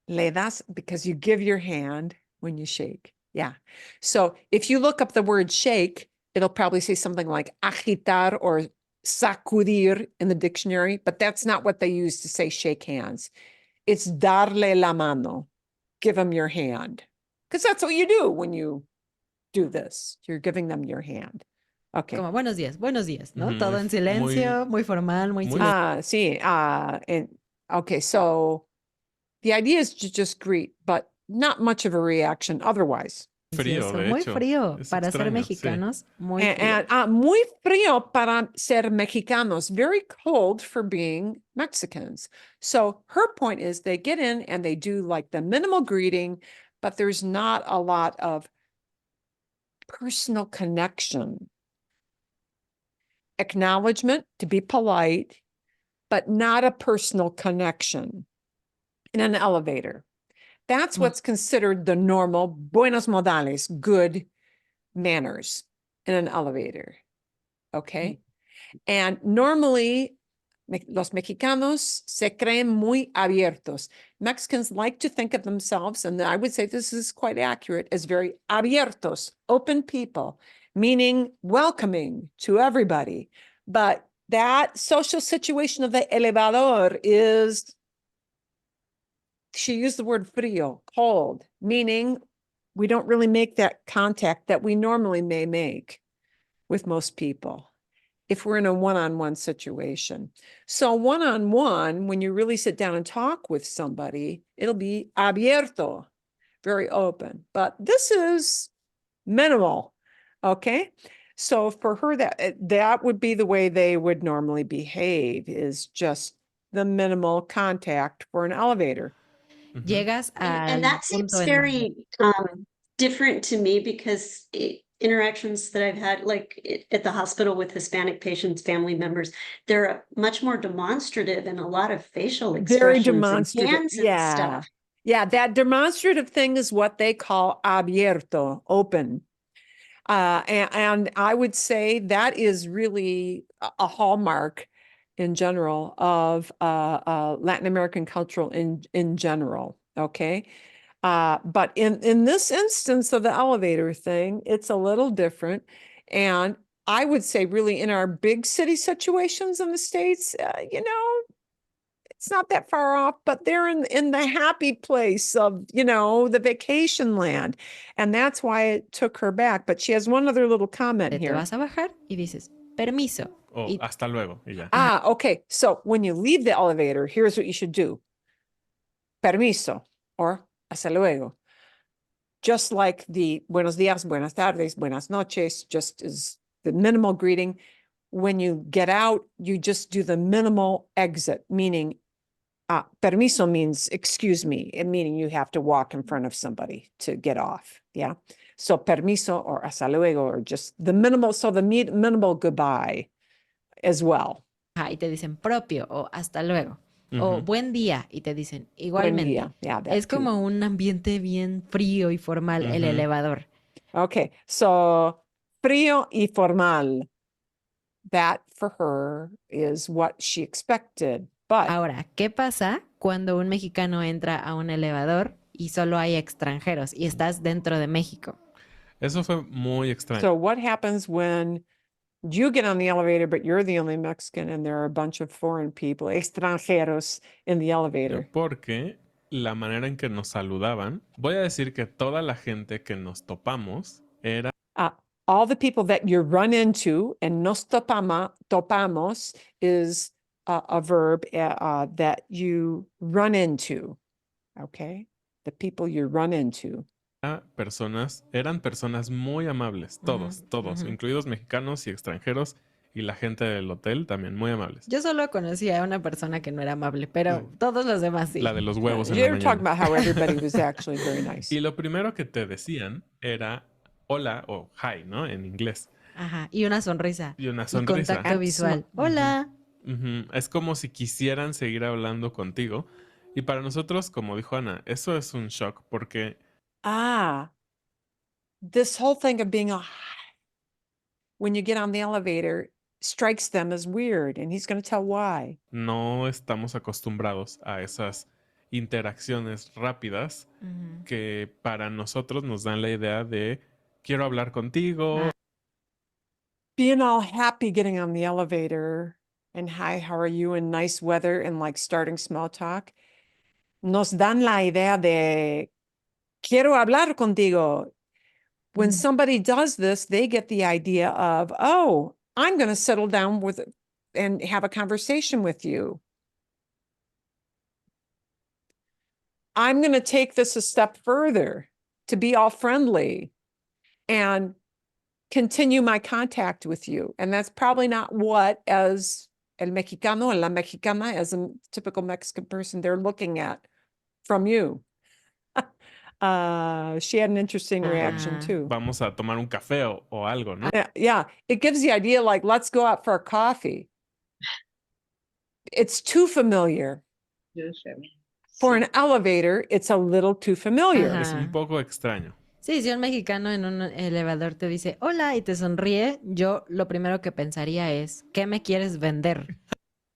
Speaker 1: Le das, because you give your hand when you shake. Yeah. So if you look up the word shake, it'll probably say something like agitar or sacudir in the dictionary, but that's not what they use to say shake hands. It's darle la mano, give them your hand. Because that's what you do when you do this. You're giving them your hand. Okay.
Speaker 6: Como buenos días, ¿no?
Speaker 8: Ujú,
Speaker 6: Todo en silencio, muy formal, muy silencioso.
Speaker 1: Sí, and okay, so the idea is to just greet, but not much of a reaction otherwise.
Speaker 8: Frío, de
Speaker 6: Muy
Speaker 8: hecho.
Speaker 6: frío.
Speaker 8: Es
Speaker 6: Para ser
Speaker 8: extraño, sí.
Speaker 6: mexicanos, muy frío.
Speaker 1: And muy frío para ser mexicanos, very cold for being Mexicans. So her point is they get in and they do like the minimal greeting, but there's not a lot of personal connection. Acknowledgement to be polite, but not a personal connection in an elevator. That's what's considered the normal buenos modales, good manners in an elevator. Okay. And normally, los mexicanos se creen muy abiertos. Mexicans like to think of themselves, and I would say this is quite accurate, as very abiertos, open people, meaning welcoming to everybody. But that social situation of the elevador is, she used the word frío, cold, meaning we don't really make that contact that we normally may make with most people if we're in a one-on-one situation. So one-on-one, when you really sit down and talk with somebody, it'll be abierto, very open. But this is minimal, okay? So for her, that would be the way they would normally behave, is just the minimal contact for an elevator.
Speaker 8: Ujú.
Speaker 6: Llegas
Speaker 7: And
Speaker 6: al
Speaker 7: that
Speaker 6: punto
Speaker 7: seems
Speaker 6: en donde
Speaker 7: very different to me because interactions that I've had, like at the hospital with Hispanic patients, family members, they're much more demonstrative and a lot of facial
Speaker 1: Very
Speaker 7: expressions and
Speaker 1: demonstrative.
Speaker 7: hands and
Speaker 1: Yeah.
Speaker 7: stuff.
Speaker 1: Yeah, that demonstrative thing is what they call abierto, open. And I would say that is really a hallmark in general of Latin American culture in general. Okay. But in this instance of the elevator thing, it's a little different. And I would say really in our big city situations in the States, it's not that far off, but they're in the happy place of, the vacation land. And that's why it took her back. But she has one other little comment
Speaker 6: te
Speaker 1: here.
Speaker 6: vas a bajar y dices, permiso.
Speaker 8: O
Speaker 6: Y
Speaker 8: hasta luego y ya.
Speaker 1: Okay. So when you leave the elevator, here's what you should do. Permiso or hasta luego. Just like the buenos días, buenas tardes, buenas noches, just is the minimal greeting. When you get out, you just do the minimal exit, meaning permiso means excuse me, meaning you have to walk in front of somebody to get off. Yeah. So permiso or hasta luego or just the minimal, so the minimal goodbye as well.
Speaker 6: ajá, y te dicen propio o hasta luego. O
Speaker 8: Ujú.
Speaker 6: buen día y te dicen
Speaker 1: Buen
Speaker 6: igualmente.
Speaker 1: día. Yeah, that
Speaker 6: Es
Speaker 1: too.
Speaker 6: como un ambiente bien frío y formal el
Speaker 8: Ujú.
Speaker 6: elevador.
Speaker 1: Okay. So frío y formal. That for her is what she expected. But
Speaker 6: Ahora, ¿qué pasa cuando un mexicano entra a un elevador y solo hay extranjeros y estás dentro de México?
Speaker 8: Eso fue muy extraño.
Speaker 1: so what happens when you get on the elevator, but you're the only Mexican and there are a bunch of foreign people, extranjeros, in the elevator?
Speaker 8: Porque la manera en que nos saludaban, voy a decir que toda la gente que nos topamos era
Speaker 1: All the people that you run into, and nos topamos is a verb that you run into, okay? The people you run into.
Speaker 8: eran personas muy amables, todos, todos,
Speaker 6: ujú.
Speaker 8: incluidos mexicanos y extranjeros y la gente del hotel también muy amables.
Speaker 6: Yo solo conocía a una persona que no era amable, pero todos los demás sí.
Speaker 8: La de los huevos en
Speaker 1: You
Speaker 8: la
Speaker 1: were talking
Speaker 8: mañana.
Speaker 1: about how everybody was actually very nice.
Speaker 8: Y lo primero que te decían era hola o hi, ¿no? En inglés.
Speaker 6: Ajá, y una sonrisa.
Speaker 8: Y una
Speaker 6: Y
Speaker 8: sonrisa.
Speaker 6: contacto visual.
Speaker 8: Ujú.
Speaker 6: Hola.
Speaker 8: Ujú. Es como si quisieran seguir hablando contigo. Y para nosotros, como dijo Ana, eso es un shock porque
Speaker 1: This whole thing of being when you get on the elevator strikes them as weird, and he's going to tell why.
Speaker 8: no estamos acostumbrados a esas interacciones rápidas
Speaker 6: Ujú.
Speaker 8: que para nosotros nos dan la idea de quiero hablar contigo.
Speaker 1: Being all happy getting on the elevator and hi, how are you, and nice weather, and like starting small talk, nos dan la idea de quiero hablar contigo. When somebody does this, they get the idea of, oh, I'm going to settle down with and have a conversation with you. I'm going to take this a step further to be all friendly and continue my contact with you. And that's probably not what, as el mexicano and la mexicana, as a typical Mexican person, they're looking at from you. She had an interesting reaction too.
Speaker 8: Vamos a tomar un café o algo, ¿no?
Speaker 1: Yeah, it gives the idea like, let's go out for a coffee. It's too familiar. For an elevator, it's a little too familiar.
Speaker 6: Ajá.
Speaker 8: Es un poco extraño.
Speaker 6: Sí, si un mexicano en un elevador te dice hola y te sonríe, yo lo primero que pensaría es, ¿qué me quieres vender?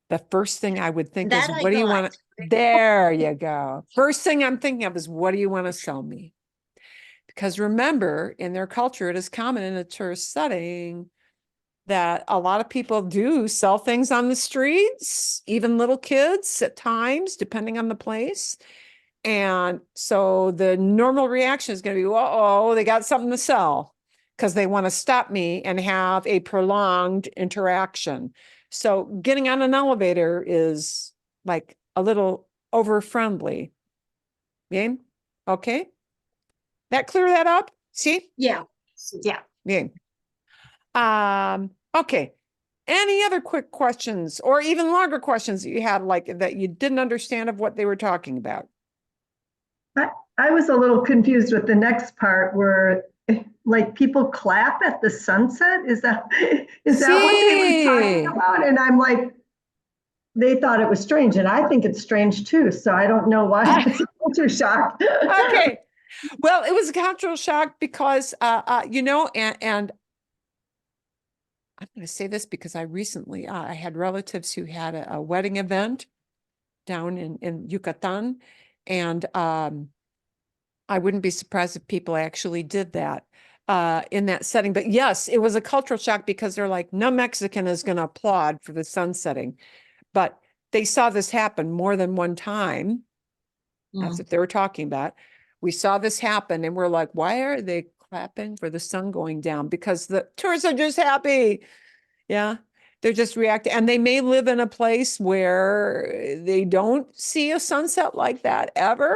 Speaker 1: The first thing I would think
Speaker 7: That
Speaker 1: is,
Speaker 7: I
Speaker 1: what do you
Speaker 7: got.
Speaker 1: want to, there you go. First thing I'm thinking of is, what do you want to sell me? Because remember, in their culture, it is common in a tourist setting that a lot of people do sell things on the streets, even little kids at times, depending on the place. And so the normal reaction is going to be, oh, they got something to sell, because they want to stop me and have a prolonged interaction. So getting on an elevator is like a little over friendly. Bien? Okay. That clear that up? See?
Speaker 7: Yeah. Yeah.
Speaker 1: Bien. Okay. Any other quick questions or even longer questions that you had, like that you didn't understand of what they were talking about?
Speaker 9: I was a little confused with the next part where like people clap at the sunset. Is that what they were talking
Speaker 1: Sí.
Speaker 9: about? And I'm like, they thought it was strange, and I think it's strange too. So I don't know why it's a culture shock.
Speaker 1: Okay. Well, it was a cultural shock because, and I'm going to say this because I recently, I had relatives who had a wedding event down in Yucatan, and I wouldn't be surprised if people actually did that in that setting. But yes, it was a cultural shock because they're like, no Mexican is going to applaud for the sun setting. But they saw this happen more than one time. That's what they were talking about. We saw this happen and we're like, why are they clapping for the sun going down? Because the tourists are just happy. Yeah. They're just reacting. And they may live in a place where they don't see a sunset like that ever.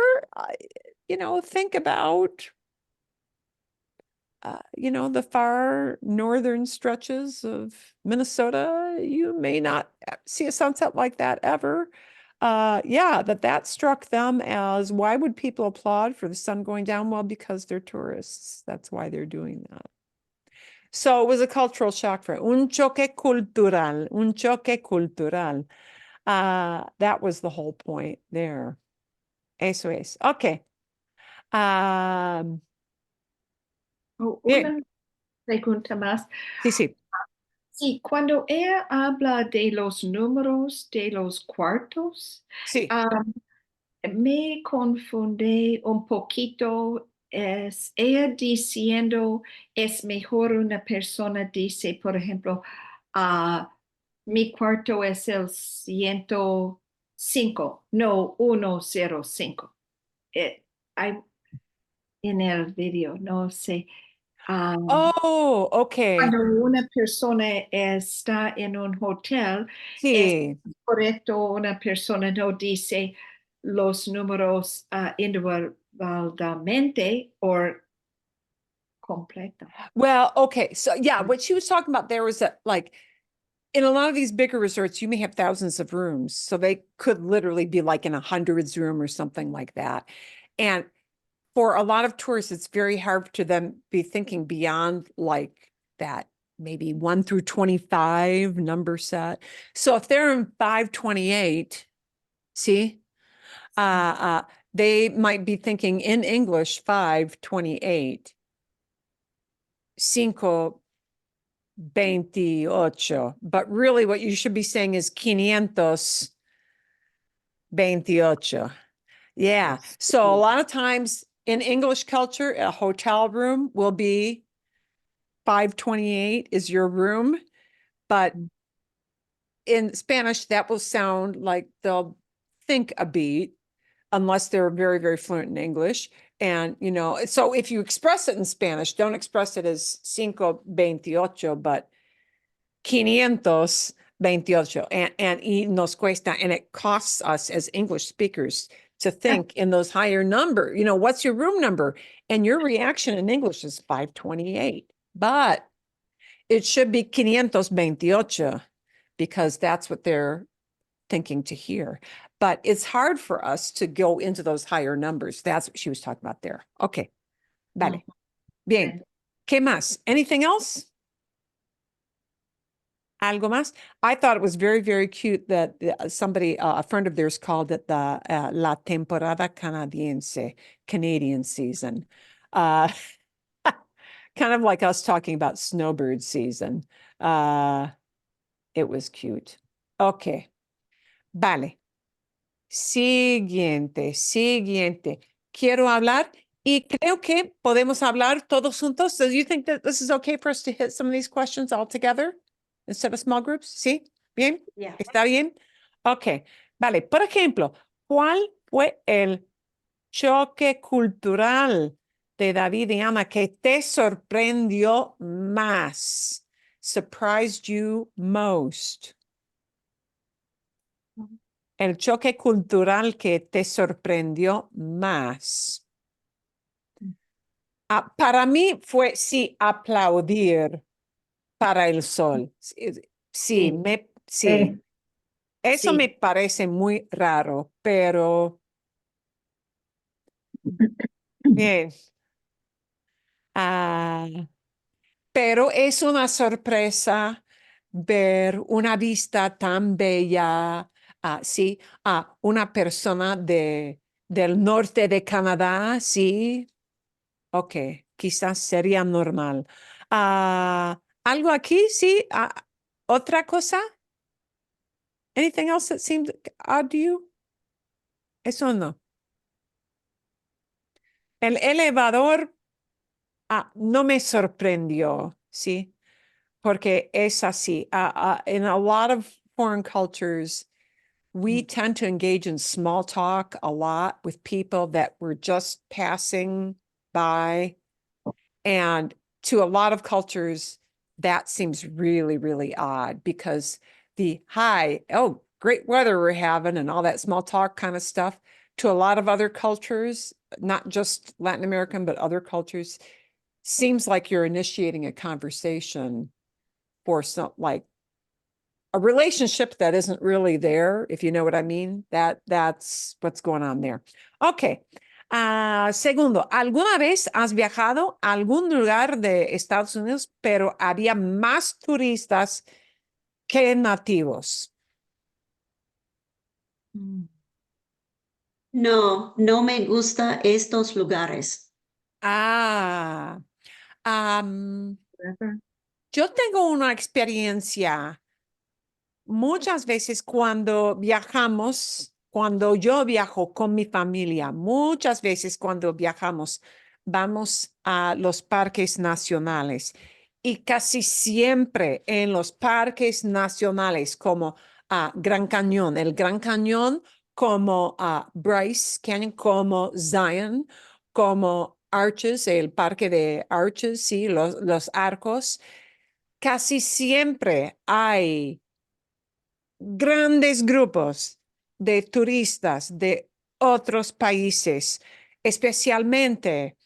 Speaker 1: Think about, the far northern stretches of Minnesota. You may not see a sunset like that ever. That struck them as, why would people applaud for the sun going down? Well, because they're tourists. That's why they're doing that. So it was a cultural shock for un choque cultural, un choque cultural. That was the whole point there. Eso es. Okay.
Speaker 2: Una pregunta más.
Speaker 1: Sí.
Speaker 2: Sí, cuando ella habla de los números de los cuartos,
Speaker 1: Sí.
Speaker 2: me confundí un poquito. Es ella diciendo, es mejor una persona dice, por ejemplo, mi cuarto es el 105, no 105. En el video, no sé.
Speaker 1: Oh, okay.
Speaker 2: Cuando una persona está en un hotel,
Speaker 1: Sí.
Speaker 2: es correcto, una persona no dice los números individualmente o completo.
Speaker 1: Well, okay. So what she was talking about there was that, like, in a lot of these bigger resorts, you may have thousands of rooms. So they could literally be like in a hundreds room or something like that. And for a lot of tourists, it's very hard to them be thinking beyond like that, maybe 1 through 25 number set. So if they're in 528, see, they might be thinking in English 528, 528, but really what you should be saying is 528. Yeah. So a lot of times in English culture, a hotel room will be 528 is your room, but in Spanish, that will sound like they'll think a beat unless they're very, very fluent in English. And, so if you express it in Spanish, don't express it as 528, but 528. And y nos cuesta, and it costs us as English speakers to think in those higher number. What's your room number? And your reaction in English is 528, but it should be 528 because that's what they're thinking to hear. But it's hard for us to go into those higher numbers. That's what she was talking about there. Okay. Vale. Bien. ¿Qué más? Anything else? Algo más? I thought it was very, very cute that somebody, a friend of theirs, called it the La Temporada Canadiense, Canadian season. Kind of like us talking about snowbird season. It was cute. Okay. Vale. Siguiente. Quiero hablar y creo que podemos hablar todos juntos. Do you think that this is okay for us to hit some of these questions all together instead of small groups? ¿Sí? ¿Bien?
Speaker 7: Yeah.
Speaker 1: ¿Está bien? Ok. Vale. Por ejemplo, ¿cuál fue el choque cultural de David y Ana que te sorprendió más? Surprised you most? El choque cultural que te sorprendió más. Para mí fue sí aplaudir. para el sol. Sí, sí.
Speaker 9: Eh,
Speaker 1: Eso
Speaker 2: Sí.
Speaker 1: me parece muy raro, pero bien. Ah, pero es una sorpresa ver una vista tan bella, sí, una persona del norte de Canadá, sí, ok, quizás sería normal. ¿Algo aquí? Sí, ¿otra cosa? Anything else that seemed odd to you? Eso no. El elevador, no me sorprendió, sí, porque es así. In a lot of foreign cultures, we tend to engage in small talk a lot with people that we're just passing by. And to a lot of cultures, that seems really, really odd because the hi, oh, great weather we're having, and all that small talk kind of stuff, to a lot of other cultures, not just Latin American, but other cultures, seems like you're initiating a conversation for some, like, a relationship that isn't really there, if you know what I mean. That's what's going on there. Okay. Segundo, ¿alguna vez has viajado a algún lugar de Estados Unidos, pero había más turistas que nativos?
Speaker 7: No, no me gusta estos lugares.
Speaker 1: Ah, am, yo tengo una experiencia muchas veces cuando viajamos, cuando yo viajo con mi familia, muchas veces cuando viajamos, vamos a los parques nacionales y casi siempre en los parques nacionales como Gran Cañón, el Gran Cañón, como Bryce Canyon, como Zion, como Arches, el parque de Arches, sí, los arcos, casi siempre hay grandes grupos de turistas de otros países, especialmente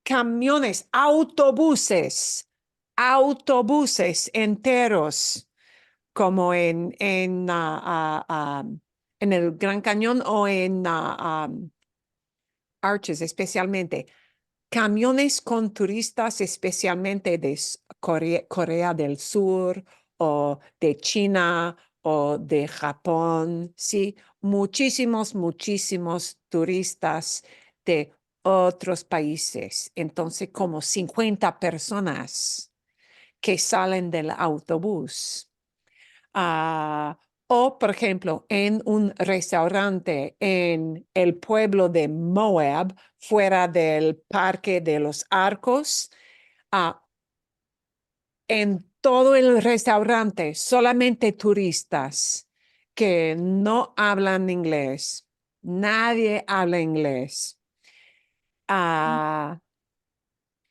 Speaker 1: camiones, autobuses enteros, como en el Gran Cañón o en Arches, especialmente. Camiones con turistas, especialmente de Corea del Sur o de China o de Japón, sí, muchísimos turistas de otros países. Entonces, como 50 personas que salen del autobús. O, por ejemplo, en un restaurante en el pueblo de Moab, fuera del Parque de los Arcos, en todo el restaurante, solamente turistas que no hablan inglés. Nadie habla inglés.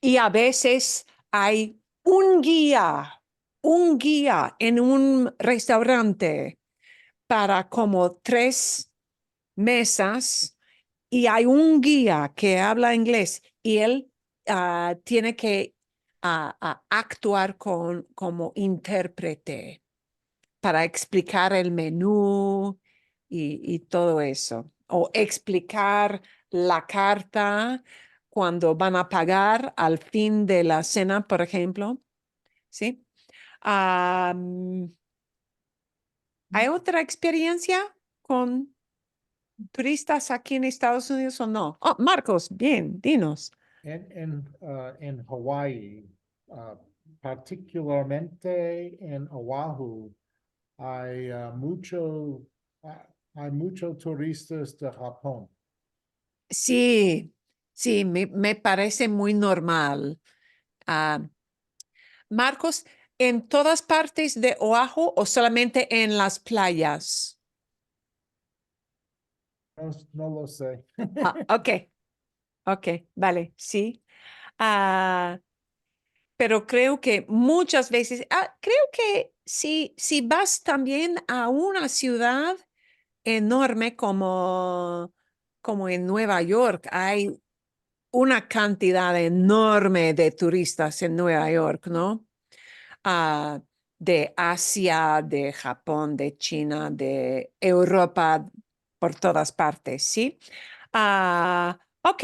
Speaker 1: Y a veces hay un guía en un restaurante para como 3 mesas y hay un guía que habla inglés y él tiene que actuar como intérprete para explicar el menú y todo eso. O explicar la carta cuando van a pagar al fin de la cena, por ejemplo. ¿Sí? ¿Hay otra experiencia con turistas aquí en Estados Unidos o no? Oh, Marcos, bien, dinos.
Speaker 5: In Hawaii, particularmente en Oahu, hay hay muchos turistas de Japón.
Speaker 1: Sí, sí, me parece muy normal. Ah, Marcos, ¿en todas partes de Oahu o solamente en las playas?
Speaker 5: No lo sé.
Speaker 1: Ok, ok, vale, sí. Ah, pero creo que muchas veces, creo que si vas también a una ciudad enorme como en Nueva York, hay una cantidad enorme de turistas en Nueva York, ¿no? de Asia, de Japón, de China, de Europa, por todas partes, ¿sí? Ok.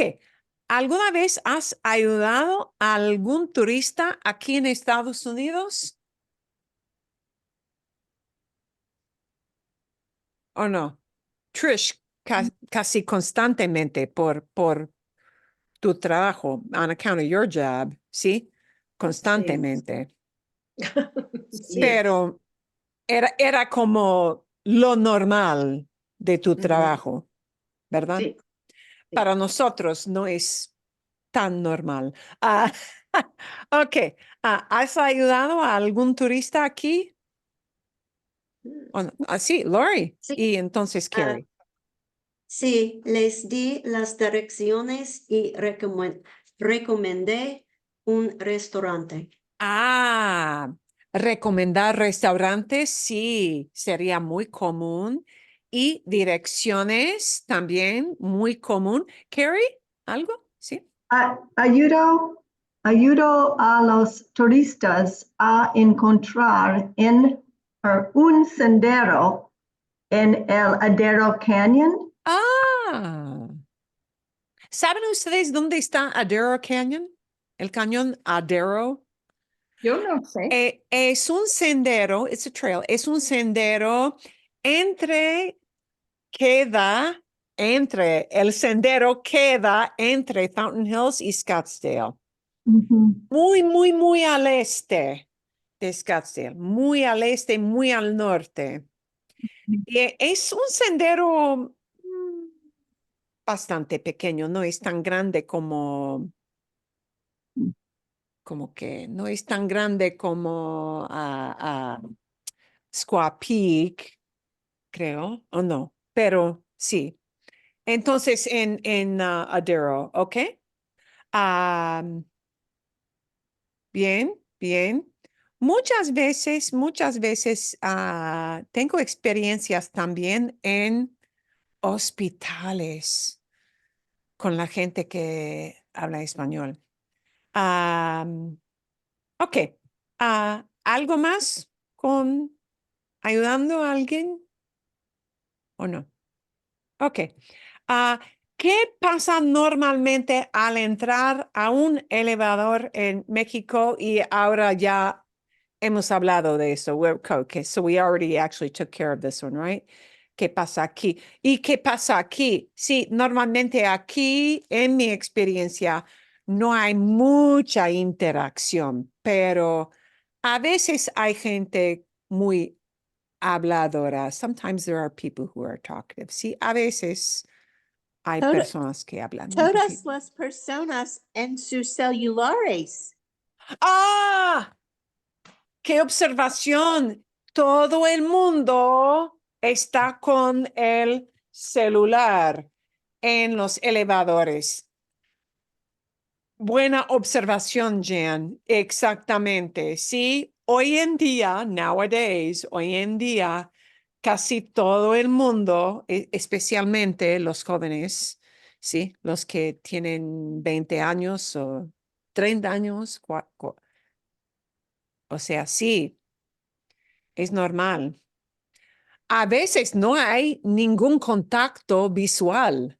Speaker 1: ¿Alguna vez has ayudado a algún turista aquí en Estados Unidos? ¿O no? Trish, casi constantemente por tu trabajo, on account of your job, ¿sí? Constantemente.
Speaker 7: Sí.
Speaker 1: Pero era como lo normal de tu
Speaker 7: Ujú.
Speaker 1: trabajo, ¿verdad?
Speaker 7: Sí.
Speaker 1: Para nosotros no es tan normal. Ah, ok. ¿Has ayudado a algún turista aquí? ¿O no? Sí, Lori.
Speaker 7: Sí.
Speaker 1: Y entonces, Carrie.
Speaker 7: Sí, les di las direcciones y recomendé un restaurante.
Speaker 1: Recomendar restaurantes, sí, sería muy común. Y direcciones también muy común. Carrie, ¿algo? Sí.
Speaker 9: Ayudo a los turistas a encontrar un sendero en el Adero Canyon.
Speaker 1: ¿Saben ustedes dónde está Adero Canyon? El cañón Adero.
Speaker 2: Yo no sé.
Speaker 1: Es un sendero, it's a trail, es un sendero el sendero queda entre Fountain Hills y Scottsdale.
Speaker 9: Ujú.
Speaker 1: Muy, muy, muy al este de Scottsdale, muy al este, muy al norte. Y es un sendero bastante pequeño, no es tan grande como que no es tan grande como Squaw Peak, creo, o no, pero sí. Entonces, en Adero, ¿ok? Bien, bien. Muchas veces tengo experiencias también en hospitales con la gente que habla español. Ok. ¿Algo más con ayudando a alguien o no? Ok. Ah, ¿Qué pasa normalmente al entrar a un elevador en México? Y ahora ya hemos hablado de eso. Okay, so we already actually took care of this one, right? ¿Qué pasa aquí? ¿Y qué pasa aquí? Sí, normalmente aquí, en mi experiencia, no hay mucha interacción, pero a veces hay gente muy habladora. Sometimes there are people who are talkative. Sí, a veces hay personas que hablan un
Speaker 10: Todas
Speaker 1: poquito.
Speaker 10: las personas en sus celulares.
Speaker 1: ¡Ah! ¡Qué observación! Todo el mundo está con el celular en los elevadores. Buena observación, Jan. Exactamente. Sí, hoy en día, casi todo el mundo, especialmente los jóvenes, sí, los que tienen 20 años o 30 años, o sea, sí, es normal. A veces no hay ningún contacto visual,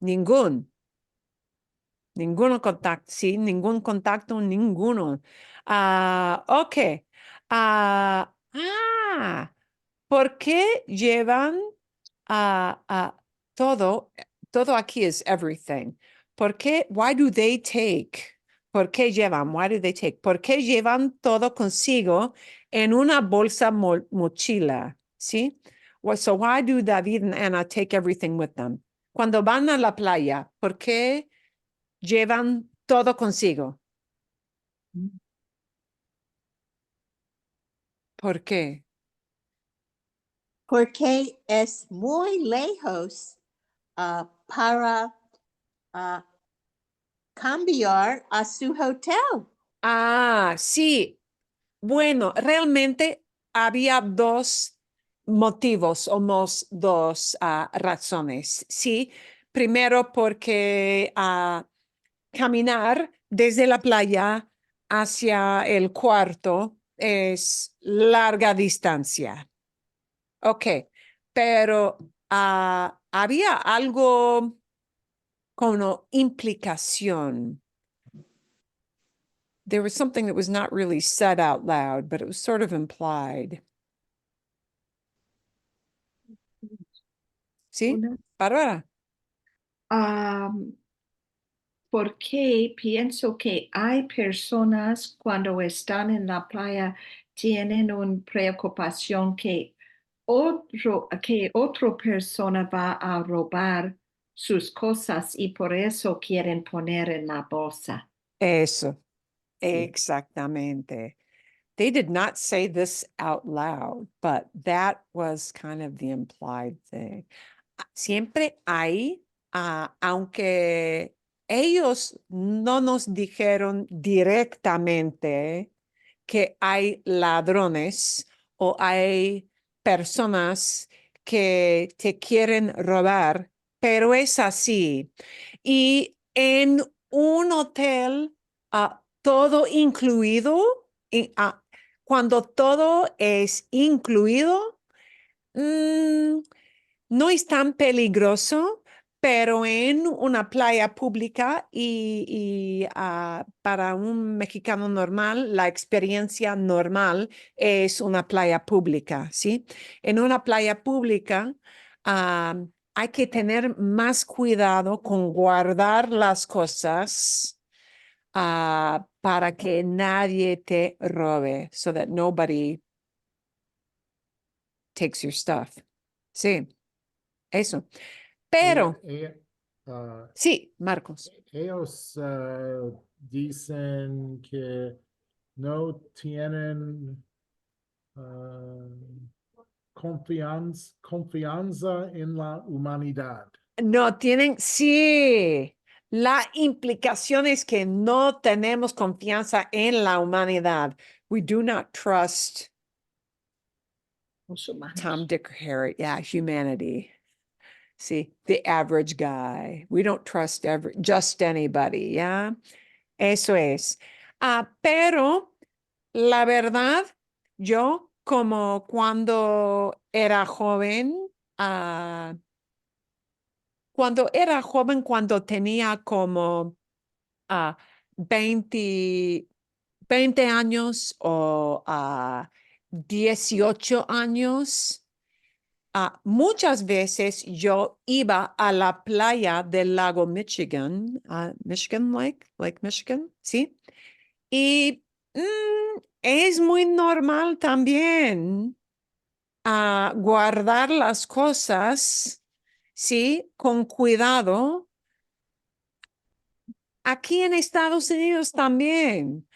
Speaker 1: ningún. Ninguno contacto, sí, ningún contacto, ninguno. Ok. Ah, ah, ¿Por qué llevan a todo? Todo aquí es everything. ¿Por qué? Why do they take? ¿Por qué llevan? Why do they take? ¿Por qué llevan todo consigo en una bolsa mochila? ¿Sí? So why do David and Anna take everything with them? Cuando van a la playa, ¿por qué llevan todo consigo? ¿Por qué?
Speaker 10: Porque es muy lejos para cambiar a su hotel.
Speaker 1: Sí. Bueno, realmente había dos motivos o dos razones. Sí, primero porque caminar desde la playa hacia el cuarto es larga distancia. Ok, pero había algo como implicación. There was something that was not really said out loud, but it was sort of implied. ¿Sí?
Speaker 2: Una-
Speaker 1: Bárbara.
Speaker 2: Porque pienso que hay personas cuando están en la playa tienen una preocupación que otra persona va a robar sus cosas y por eso quieren poner en la bolsa.
Speaker 1: Eso, exactamente. They did not say this out loud, but that was kind of the implied thing. Siempre hay, aunque ellos no nos dijeron directamente que hay ladrones o hay personas que te quieren robar, pero es así. Y en un hotel, todo incluido, cuando todo es incluido, no es tan peligroso, pero en una playa pública para un mexicano normal, la experiencia normal es una playa pública, ¿sí? En una playa pública, hay que tener más cuidado con guardar las cosas para que nadie te robe, so that nobody takes your stuff. Sí, eso. Pero, sí, Marcos.
Speaker 5: Ellos dicen que no tienen confianza en la humanidad.
Speaker 1: No tienen, sí, la implicación es que no tenemos confianza en la humanidad. We do not trust
Speaker 2: Los humanos.
Speaker 1: Tom, Dick, or Harry. Yeah, humanity. See, the average guy. We don't trust just anybody, ¿ya? Eso es. Pero la verdad, yo como cuando era joven, cuando tenía como 20, 20 años o 18 años, muchas veces yo iba a la playa del lago Michigan, Michigan Lake Michigan, ¿sí? Y es muy normal también guardar las cosas, ¿sí? Con cuidado. Aquí en Estados Unidos también,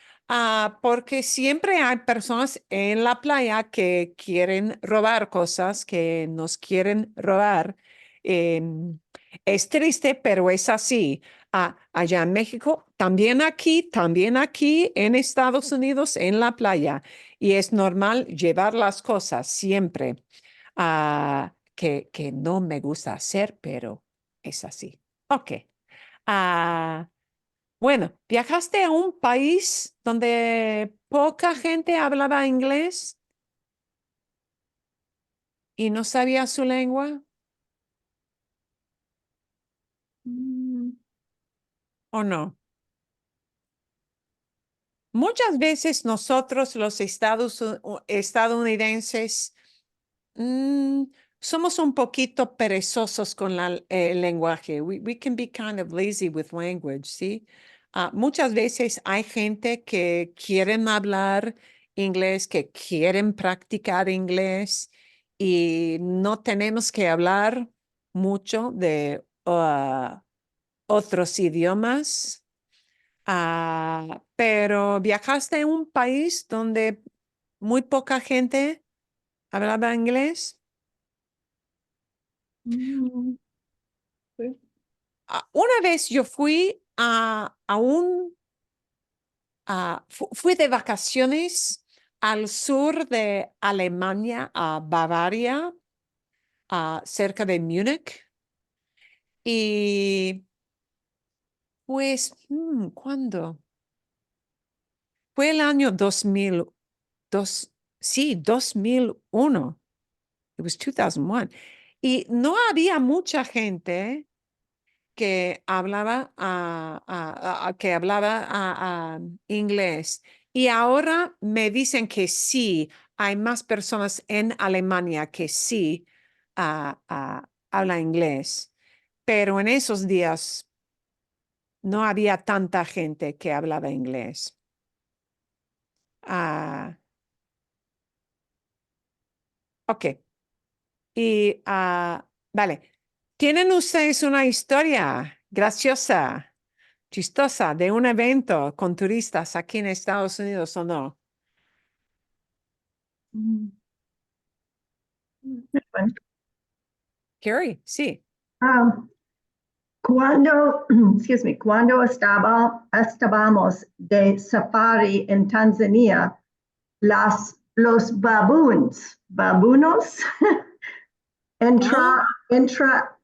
Speaker 1: porque siempre hay personas en la playa que quieren robar cosas, que nos quieren robar. Es triste, pero es así. Allá en México, también aquí en Estados Unidos, en la playa. Y es normal llevar las cosas siempre, que no me gusta hacer, pero es así. Ok. Bueno, ¿viajaste a un país donde poca gente hablaba inglés y no sabía su lengua? ¿O no? Muchas veces nosotros, los estadounidenses, mm, somos un poquito perezosos con el lenguaje. We can be kind of lazy with language, ¿sí? Muchas veces hay gente que quieren hablar inglés, que quieren practicar inglés y no tenemos que hablar mucho de otros idiomas. Pero viajaste a un país donde muy poca gente hablaba inglés.
Speaker 2: Mm, pues,
Speaker 1: Una vez yo fui fui de vacaciones al sur de Alemania, a Bavaria, cerca de Múnich. Y pues, ¿cuándo? Fue el año 2001. It was 2001. Y no había mucha gente que hablaba, inglés. Y ahora me dicen que sí, hay más personas en Alemania que sí hablan inglés. Pero en esos días no había tanta gente que hablaba inglés. Ok. Y vale. ¿Tienen ustedes una historia graciosa, chistosa de un evento con turistas aquí en Estados Unidos o no? Carrie, sí.
Speaker 9: Cuando, excuse me, cuando estábamos de safari en Tanzania, los babunos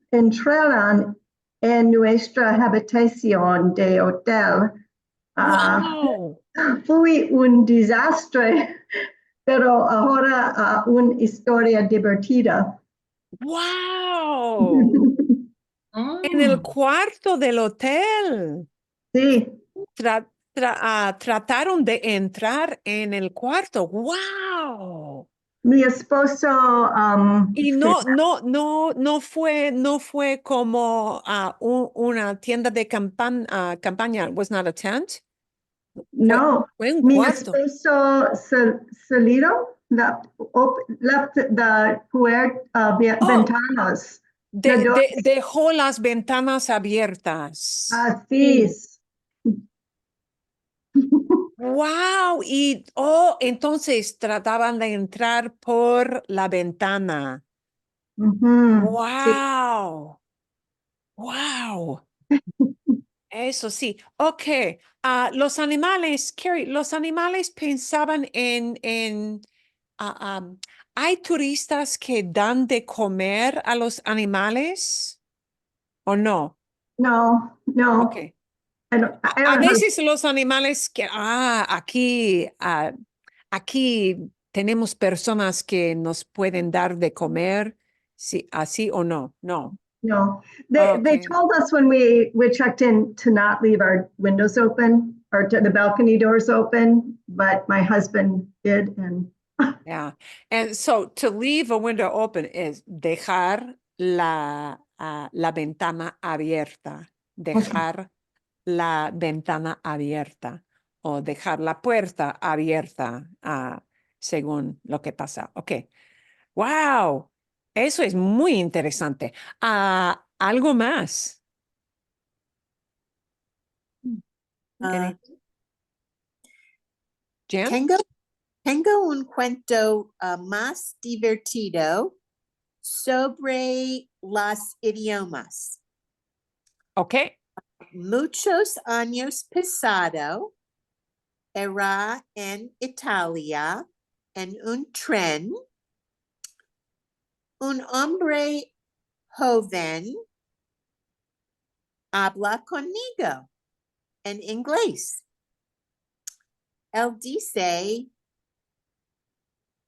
Speaker 9: entraron en nuestra habitación de hotel.
Speaker 1: Wow.
Speaker 9: Fue un desastre, pero ahora una historia divertida.
Speaker 1: Wow. En el cuarto del hotel.
Speaker 9: Sí,
Speaker 1: Trataron de entrar en el cuarto. Wow.
Speaker 9: mi esposo
Speaker 1: Y no fue como una tienda de campaña. It was not a tent.
Speaker 9: no,
Speaker 1: Fue un
Speaker 9: mi
Speaker 1: cuarto.
Speaker 9: esposo left the ventanas.
Speaker 1: Dejó las ventanas abiertas.
Speaker 9: Así es.
Speaker 1: Wow. Y entonces trataban de entrar por la ventana.
Speaker 9: Ujú, sí.
Speaker 1: Wow. Wow. Eso sí. Ok. Los animales, Carrie, los animales pensaban ¿hay turistas que dan de comer a los animales o no?
Speaker 9: No, no.
Speaker 1: Ok.
Speaker 9: I don't, I
Speaker 1: A
Speaker 9: don't know.
Speaker 1: veces los animales que, aquí tenemos personas que nos pueden dar de comer, sí, así o no, no.
Speaker 9: No, they
Speaker 1: Okay.
Speaker 9: told us when we checked in to not leave our windows open or to the balcony doors open, but my husband did, and
Speaker 1: Yeah. And so to leave a window open is dejar la ventana abierta, dejar la ventana abierta o dejar la puerta abierta, según lo que pasa. Ok. Wow. Eso es muy interesante. ¿Algo más?
Speaker 10: Ah,
Speaker 1: Jan?
Speaker 10: tengo un cuento más divertido sobre los idiomas.
Speaker 1: Ok.
Speaker 10: Muchos años pasado, era en Italia, en un tren, un hombre joven habla conmigo en inglés. Él dice,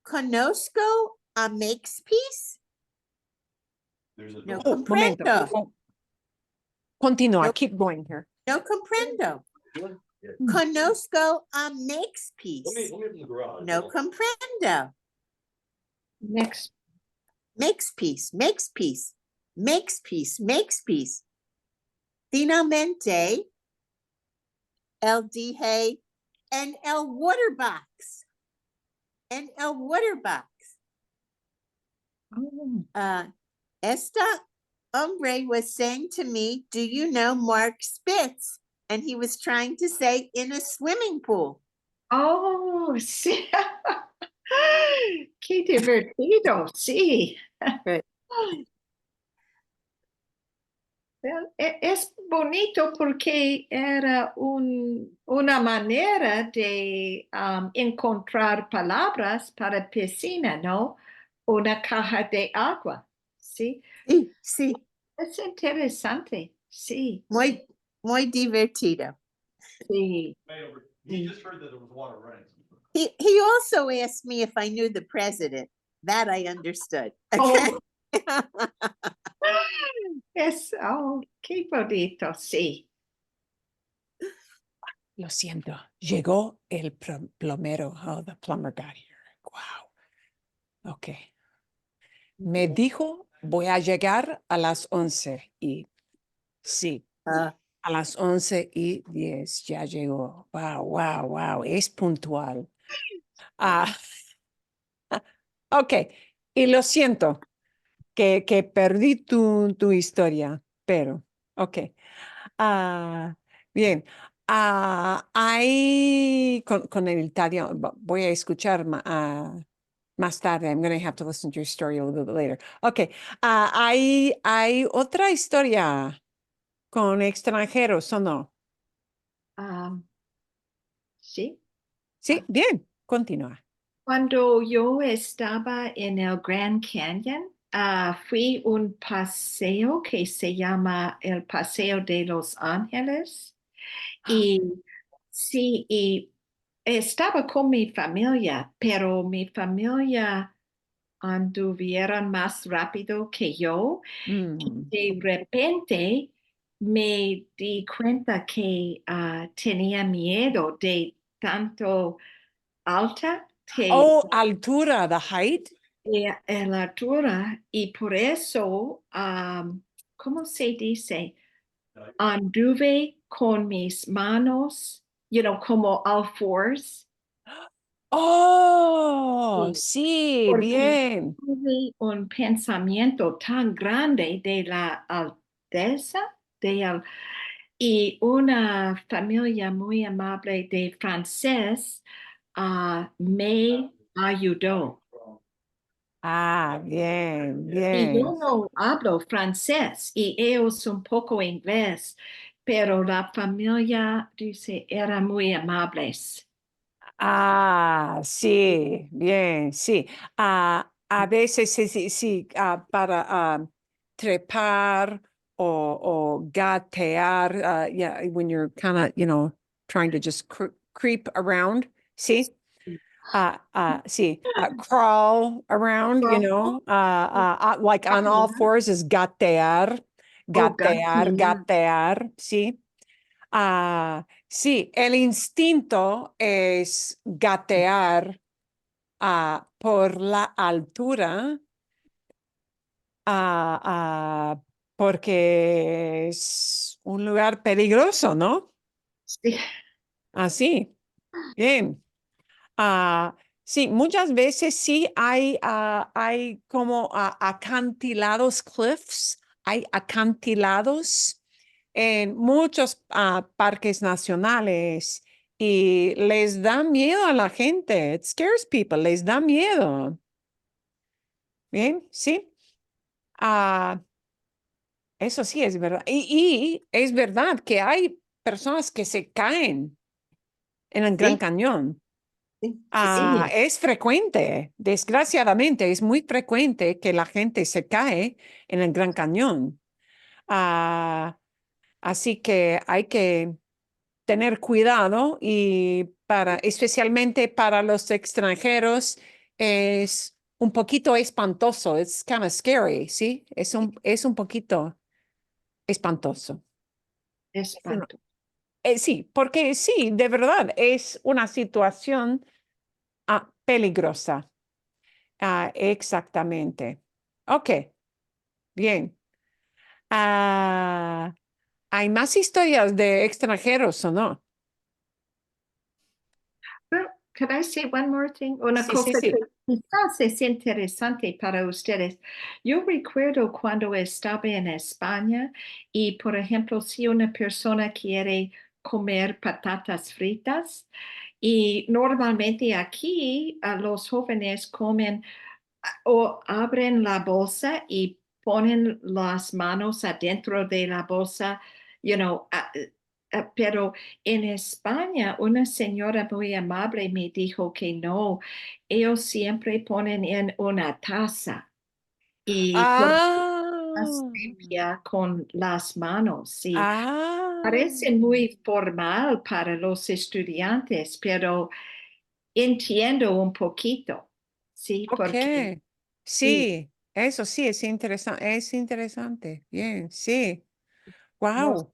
Speaker 10: conozco a Makepeace. No
Speaker 1: Momento.
Speaker 10: comprendo.
Speaker 1: Oh. Continúa.
Speaker 10: No.
Speaker 1: Keep going here.
Speaker 10: No comprendo. Conozco a Makepeace. No comprendo.
Speaker 2: Next.
Speaker 10: Makepeace. Finalmente, él dije, en el water box. Esta hombre was saying to me, do you know Mark Spitz? And he was trying to say in a swimming pool.
Speaker 2: Oh, sí. Qué divertido, sí.
Speaker 10: Right.
Speaker 2: Well, es bonito porque era una manera de encontrar palabras para piscina, ¿no? Una caja de agua, ¿sí?
Speaker 10: Sí, sí.
Speaker 2: Es interesante, sí.
Speaker 10: Muy divertido.
Speaker 2: Sí.
Speaker 3: He just heard that there was water running.
Speaker 10: He also asked me if I knew the president. That I understood. Okay.
Speaker 2: Oh, qué bonito, sí.
Speaker 1: Lo siento, llegó el plomero. Oh, the plumber got here. Wow. Ok. Me dijo, voy a llegar a las 11 y sí,
Speaker 10: Ah,
Speaker 1: a las 11:10 ya llegó. Wow, wow, wow. Es puntual. Ah, ok. Y lo siento que perdí tu historia, pero, ok. Bien. Hay con el italiano, voy a escuchar más tarde. I'm going to have to listen to your story a little bit later. Ok. Hay otra historia con extranjeros, ¿o no?
Speaker 2: Sí.
Speaker 1: Sí, bien. Continúa.
Speaker 2: Cuando yo estaba en el Grand Canyon, fui un paseo que se llama el Paseo de Los Ángeles. Y sí, y estaba con mi familia, pero mi familia anduvieron más rápido que yo.
Speaker 1: Mm.
Speaker 2: De repente me di cuenta que tenía miedo de tanto alta que
Speaker 1: Oh, altura, the height.
Speaker 2: en la altura y por eso, ¿cómo se dice? Anduve con mis manos, como all fours.
Speaker 1: Oh,
Speaker 2: Sí,
Speaker 1: sí,
Speaker 2: porque
Speaker 1: bien.
Speaker 2: tuve un pensamiento tan grande de la alteza y una familia muy amable de francés me ayudó.
Speaker 1: Bien,
Speaker 2: Y
Speaker 1: bien.
Speaker 2: yo no hablo francés y ellos un poco inglés, pero la familia, dice, era muy amables.
Speaker 1: Sí, bien, sí. A veces sí, sí, sí, para trepar o gatear, yeah, when you're kind of, trying to just creep around, sí. Sí, crawl around, like on all fours is gatear,
Speaker 2: Oh,
Speaker 1: gatear, gatear, sí. Sí, el instinto es gatear por la altura, ah, porque es un lugar peligroso, ¿no?
Speaker 2: sí.
Speaker 1: Así, bien. Sí, muchas veces sí hay como acantilados, cliffs, hay acantilados en muchos parques nacionales y les da miedo a la gente. It scares people, les da miedo. Bien, sí. Ah, eso sí es verdad. Y es verdad que hay personas que se caen en el Gran
Speaker 10: sí,
Speaker 1: Cañón.
Speaker 10: sí, sí.
Speaker 1: Es frecuente, desgraciadamente, es muy frecuente que la gente se cae en el Gran Cañón. Así que hay que tener cuidado y especialmente para los extranjeros, es un poquito espantoso. It's kind of scary, ¿sí? Es un poquito espantoso.
Speaker 2: Espanto.
Speaker 1: Sí, porque sí, de verdad, es una situación peligrosa. Exactamente. Ok, bien. Ah, ¿Hay más historias de extranjeros o no?
Speaker 2: Well, could I say one more thing? Una
Speaker 1: Sí, sí,
Speaker 2: cosa
Speaker 1: sí.
Speaker 2: que quizás es interesante para ustedes. Yo recuerdo cuando estaba en España y, por ejemplo, si una persona quiere comer patatas fritas y normalmente aquí los jóvenes comen o abren la bolsa y ponen las manos adentro de la bolsa, pero en España una señora muy amable me dijo que no, ellos siempre ponen en una taza y por más
Speaker 1: Ah,
Speaker 2: limpia con las manos, sí. Parece muy formal para los estudiantes, pero entiendo un poquito, ¿sí? Porque
Speaker 1: Ok. Sí, eso sí, es interesante. Es interesante. Bien, sí.
Speaker 2: los,
Speaker 1: Wow.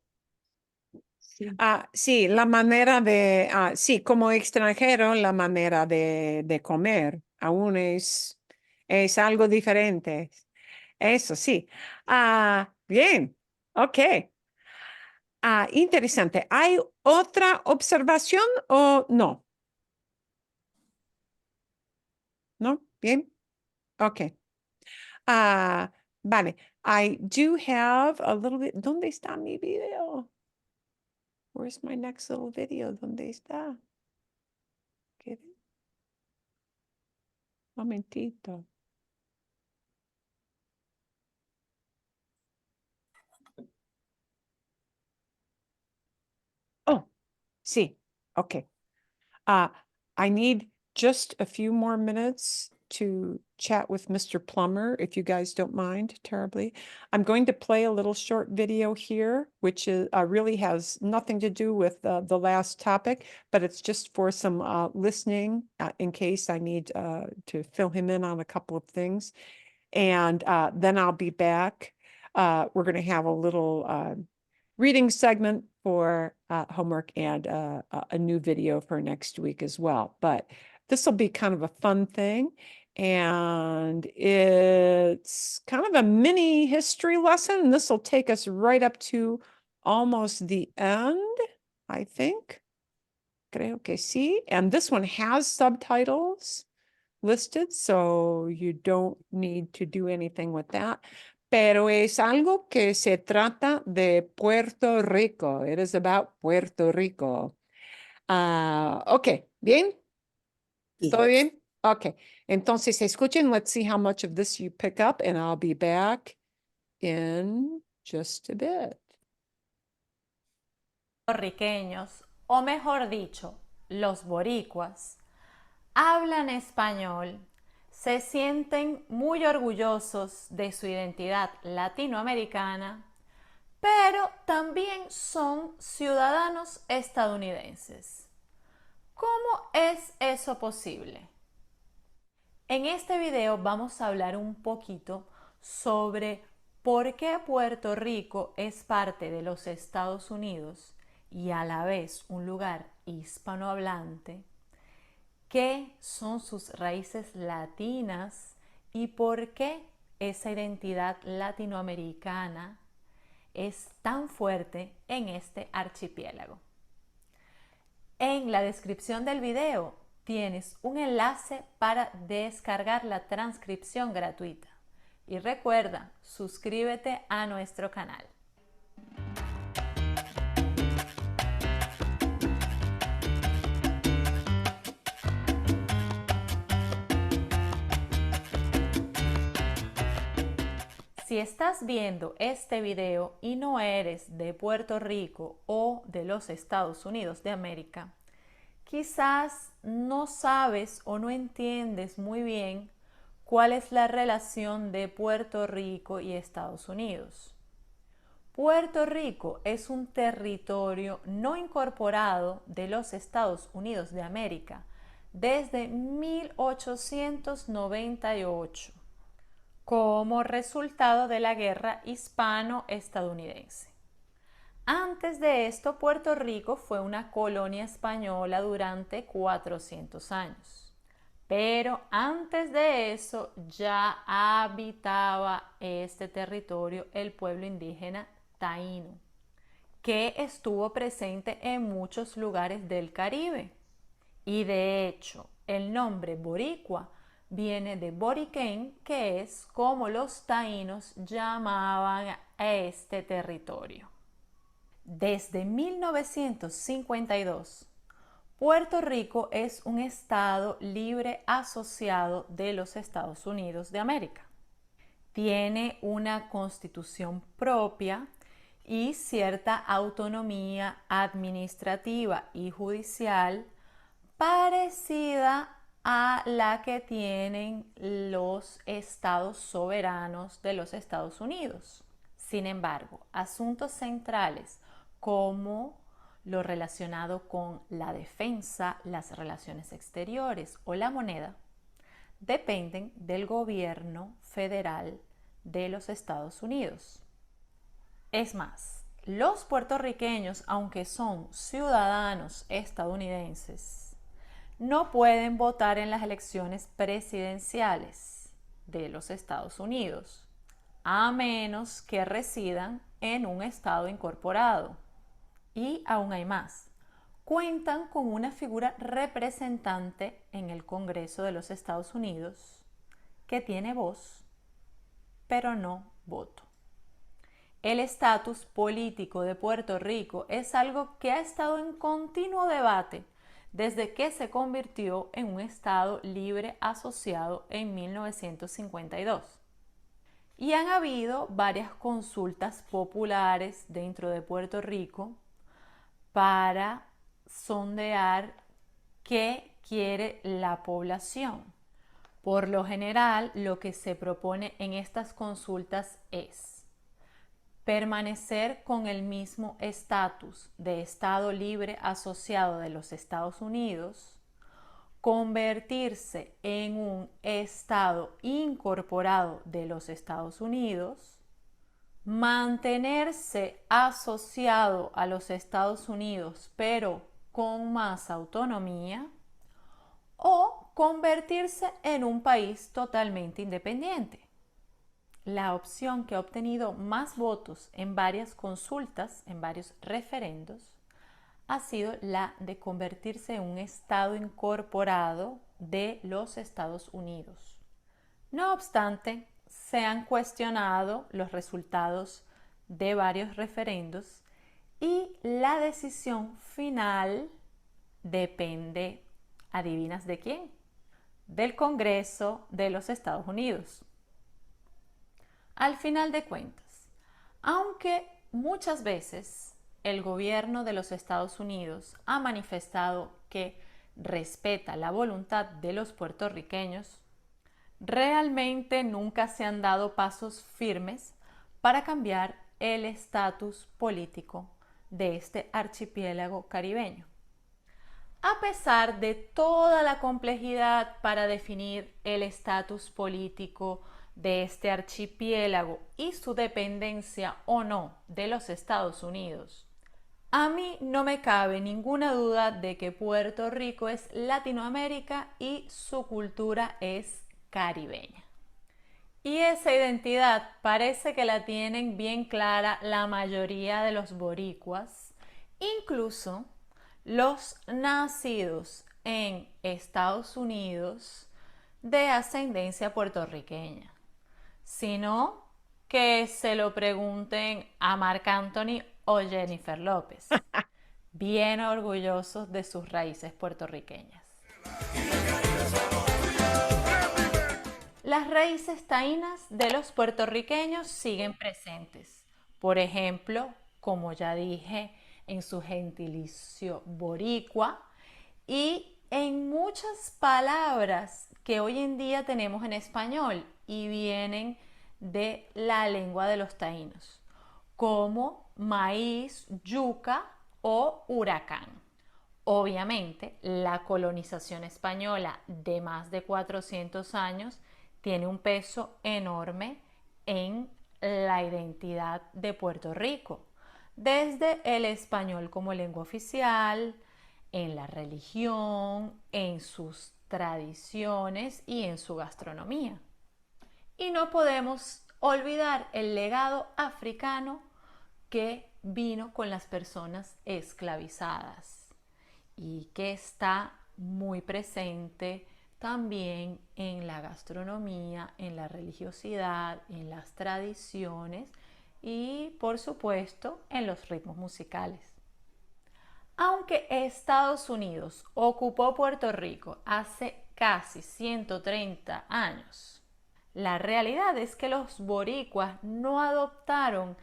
Speaker 2: sí.
Speaker 1: Sí, la manera de, sí, como extranjero, la manera de comer aún es algo diferente. Eso sí. Bien, ok. Interesante. ¿Hay otra observación o no? ¿No? Bien, ok. Vale. I do have a little bit. ¿Dónde está mi video? Where's my next little video? ¿Dónde está? ¿Qué? Momentito. Oh, sí. Okay. Uh, I need just a few more minutes to chat with Mr. Plummer, if you guys don't mind terribly. I'm going to play a little short video here, which is really has nothing to do with the last topic, but it's just for some listening in case I need to fill him in on a couple of things. And then I'll be back. We're going to have a little reading segment for homework and a new video for next week as well. But this will be kind of a fun thing. And it's kind of a mini history lesson. And this will take us right up to almost the end, I think. Creo que sí. And this one has subtitles listed, so you don't need to do anything with that. Pero es algo que se trata de Puerto Rico. It is about Puerto Rico. Ok, ¿bien? ¿Todo
Speaker 10: Yes.
Speaker 1: bien? Ok. Entonces, escuchen. Let's see how much of this you pick up, and I'll be back in just a bit.
Speaker 11: Puertorriqueños, o mejor dicho, los boricuas, hablan español, se sienten muy orgullosos de su identidad latinoamericana, pero también son ciudadanos estadounidenses. ¿Cómo es eso posible? En este video vamos a hablar un poquito sobre por qué Puerto Rico es parte de los Estados Unidos y a la vez un lugar hispanohablante, qué son sus raíces latinas y por qué esa identidad latinoamericana es tan fuerte en este archipiélago. En la descripción del video tienes un enlace para descargar la transcripción gratuita. Y recuerda, suscríbete a nuestro canal. Si estás viendo este video y no eres de Puerto Rico o de los Estados Unidos de América, quizás no sabes o no entiendes muy bien cuál es la relación de Puerto Rico y Estados Unidos. Puerto Rico es un territorio no incorporado de los Estados Unidos de América desde 1898 como resultado de la guerra hispano-estadounidense. Antes de esto, Puerto Rico fue una colonia española durante 400 años. Pero antes de eso ya habitaba este territorio el pueblo indígena taíno, que estuvo presente en muchos lugares del Caribe. Y de hecho, el nombre boricua viene de boriquén, que es como los taínos llamaban a este territorio. Desde 1952, Puerto Rico es un estado libre asociado de los Estados Unidos de América. Tiene una constitución propia y cierta autonomía administrativa y judicial parecida a la que tienen los estados soberanos de los Estados Unidos. Sin embargo, asuntos centrales como lo relacionado con la defensa, las relaciones exteriores o la moneda, dependen del gobierno federal de los Estados Unidos. Es más, los puertorriqueños, aunque son ciudadanos estadounidenses, no pueden votar en las elecciones presidenciales de los Estados Unidos, a menos que residan en un estado incorporado. Y aún hay más. Cuentan con una figura representante en el Congreso de los Estados Unidos que tiene voz, pero no voto. El estatus político de Puerto Rico es algo que ha estado en continuo debate desde que se convirtió en un estado libre asociado en 1952. Y han habido varias consultas populares dentro de Puerto Rico para sondear qué quiere la población. Por lo general, lo que se propone en estas consultas es permanecer con el mismo estatus de Estado libre asociado de los Estados Unidos, convertirse en un Estado incorporado de los Estados Unidos, mantenerse asociado a los Estados Unidos pero con más autonomía, o convertirse en un país totalmente independiente. La opción que ha obtenido más votos en varias consultas, en varios referendos, ha sido la de convertirse en un estado incorporado de los Estados Unidos. No obstante, se han cuestionado los resultados de varios referendos y la decisión final depende, ¿adivinas de quién? Del Congreso de los Estados Unidos. Al final de cuentas, aunque muchas veces el gobierno de los Estados Unidos ha manifestado que respeta la voluntad de los puertorriqueños, realmente nunca se han dado pasos firmes para cambiar el estatus político de este archipiélago caribeño. A pesar de toda la complejidad para definir el estatus político de este archipiélago y su dependencia o no de los Estados Unidos, a mí no me cabe ninguna duda de que Puerto Rico es Latinoamérica y su cultura es caribeña. Y esa identidad parece que la tienen bien clara la mayoría de los boricuas, incluso los nacidos en Estados Unidos de ascendencia puertorriqueña. Sino que se lo pregunten a Marc Anthony o Jennifer López, bien orgullosos de sus raíces puertorriqueñas. Las raíces taínas de los puertorriqueños siguen presentes. Por ejemplo, como ya dije, en su gentilicio boricua y en muchas palabras que hoy en día tenemos en español y vienen de la lengua de los taínos, como maíz, yuca o huracán. Obviamente, la colonización española de más de 400 años tiene un peso enorme en la identidad de Puerto Rico, desde el español como lengua oficial, en la religión, en sus tradiciones y en su gastronomía. Y no podemos olvidar el legado africano que vino con las personas esclavizadas y que está muy presente también en la gastronomía, en la religiosidad, en las tradiciones y, por supuesto, en los ritmos musicales. Aunque Estados Unidos ocupó Puerto Rico hace casi 130 años, la realidad es que los boricuas no adoptaron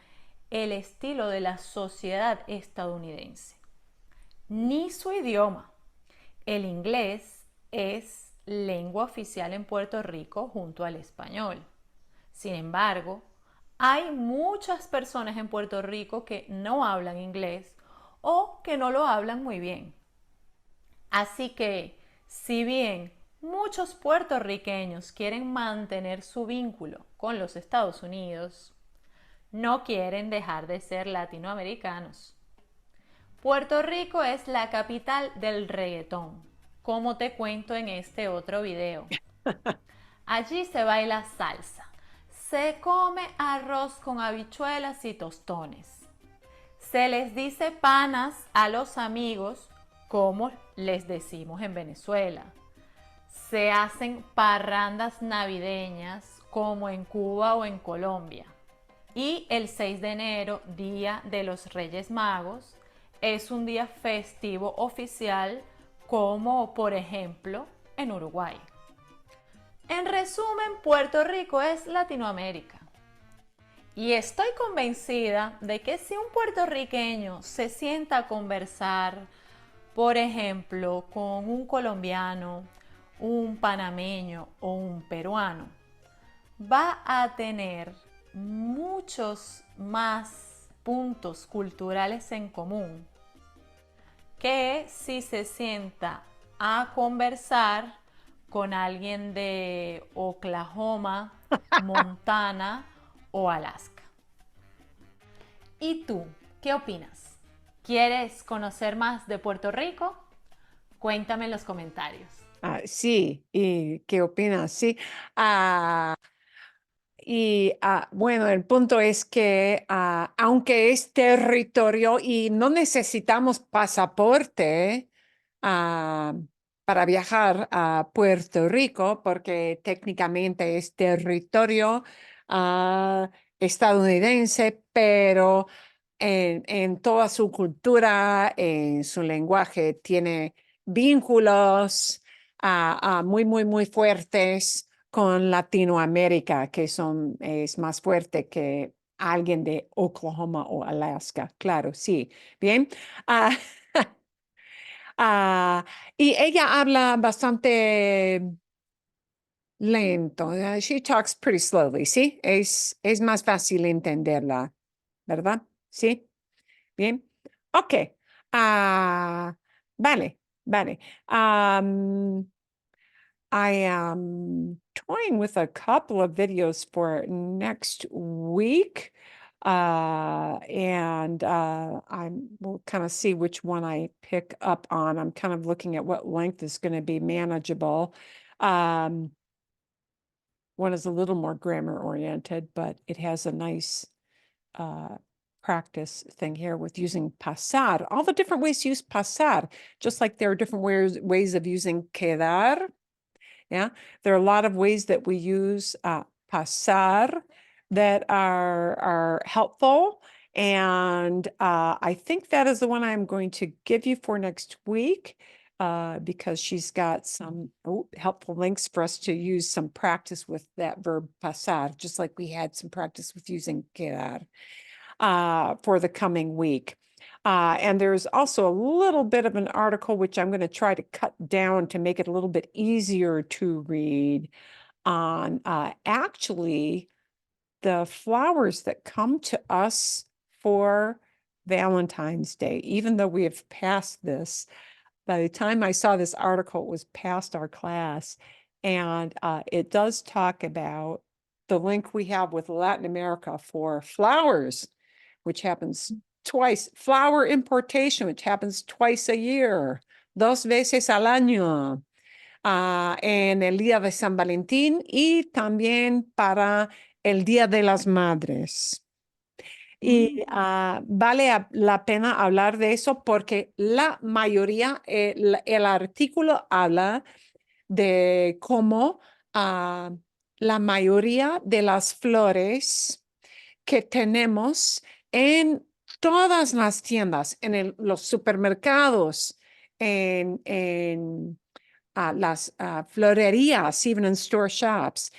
Speaker 11: el estilo de la sociedad estadounidense, ni su idioma. El inglés es lengua oficial en Puerto Rico junto al español. Sin embargo, Hay muchas personas en Puerto Rico que no hablan inglés o que no lo hablan muy bien. Así que, si bien muchos puertorriqueños quieren mantener su vínculo con los Estados Unidos, no quieren dejar de ser latinoamericanos. Puerto Rico es la capital del reggaetón, como te cuento en este otro video. Allí se baila salsa, se come arroz con habichuelas y tostones. Se les dice panas a los amigos, como les decimos en Venezuela. Se hacen parrandas navideñas, como en Cuba o en Colombia. Y el 6 de enero, Día de los Reyes Magos, es un día festivo oficial, como por ejemplo en Uruguay. En resumen, Puerto Rico es Latinoamérica. Y estoy convencida de que si un puertorriqueño se sienta a conversar, por ejemplo, con un colombiano, un panameño o un peruano, va a tener muchos más puntos culturales en común que si se sienta a conversar con alguien de Oklahoma, Montana o Alaska. ¿Y tú, qué opinas? ¿Quieres conocer más de Puerto Rico? Cuéntame en los comentarios.
Speaker 1: Sí, ¿y qué opinas? Sí. Bueno, el punto es que aunque es territorio y no necesitamos pasaporte ah, para viajar a Puerto Rico, porque técnicamente es territorio estadounidense, pero en toda su cultura, en su lenguaje, tiene vínculos muy, muy, muy fuertes con Latinoamérica, que es más fuerte que alguien de Oklahoma o Alaska. Claro, sí. Bien. Ah, ah, y ella habla bastante lento. She talks pretty slowly, ¿sí? Es más fácil entenderla, ¿verdad? Sí. Bien. Ok. Vale, vale. I am toying with a couple of videos for next week. We'll kind of see which one I pick up on. I'm kind of looking at what length is going to be manageable. One is a little more grammar oriented, but it has a nice practice thing here with using pasar. All the different ways to use pasar, just like there are different ways of using quedar. Yeah, there are a lot of ways that we use pasar that are helpful. And I think that is the one I'm going to give you for next week because she's got some helpful links for us to use some practice with that verb pasar, just like we had some practice with using quedar for the coming week. And there's also a little bit of an article, which I'm going to try to cut down to make it a little bit easier to read on actually the flowers that come to us for Valentine's Day, even though we have passed this. By the time I saw this article, it was past our class. And it does talk about the link we have with Latin America for flowers, which happens twice, flower importation, which happens twice a year, dos veces al año, en el Día de San Valentín y también para el Día de las Madres. Y vale la pena hablar de eso porque la mayoría, el artículo habla de cómo la mayoría de las flores que tenemos en todas las tiendas, en los supermercados, en las florerías, even in store shops,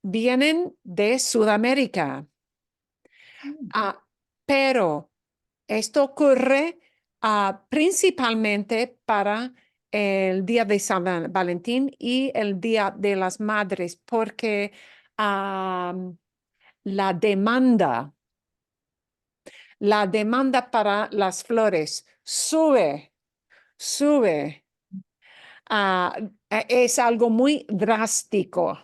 Speaker 1: vienen de Sudamérica. Pero esto ocurre principalmente para el Día de San Valentín y el Día de las Madres, porque La demanda. La demanda para las flores sube, sube. Es algo muy drástico.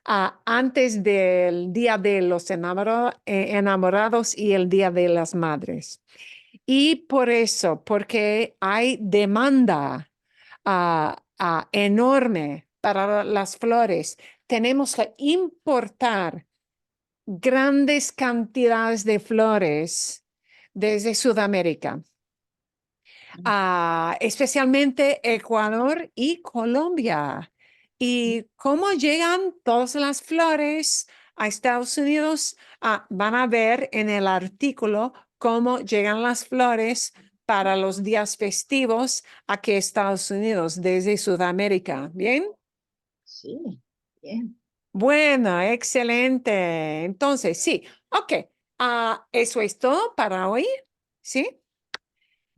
Speaker 1: Antes del Día de los Enamorados y el Día de las Madres. Y por eso, porque hay demanda enorme para las flores, tenemos que importar grandes cantidades de flores desde Sudamérica, especialmente Ecuador y Colombia. ¿Y cómo llegan todas las flores a Estados Unidos? Van a ver en el artículo cómo llegan las flores para los días festivos aquí a Estados Unidos desde Sudamérica. ¿Bien?
Speaker 2: Sí, bien.
Speaker 1: Bueno, excelente. Entonces, sí, ok. Eso es todo para hoy, ¿sí?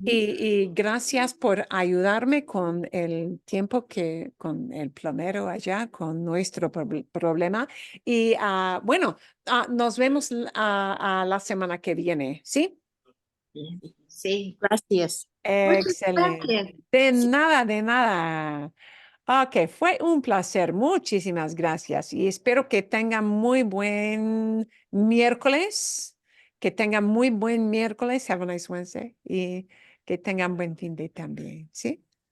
Speaker 1: Y gracias por ayudarme con el tiempo con el plomero allá, con nuestro problema. Y bueno, nos vemos a la semana que viene, ¿sí?
Speaker 2: Sí,
Speaker 10: Gracias.
Speaker 2: muchas
Speaker 1: Excelente.
Speaker 2: gracias.
Speaker 1: De nada, de nada. Ok, fue un placer. Muchísimas gracias. Y espero que tengan muy buen miércoles. Que tengan muy buen miércoles. Have a nice Wednesday. Y que tengan buen fin de también. ¿Sí?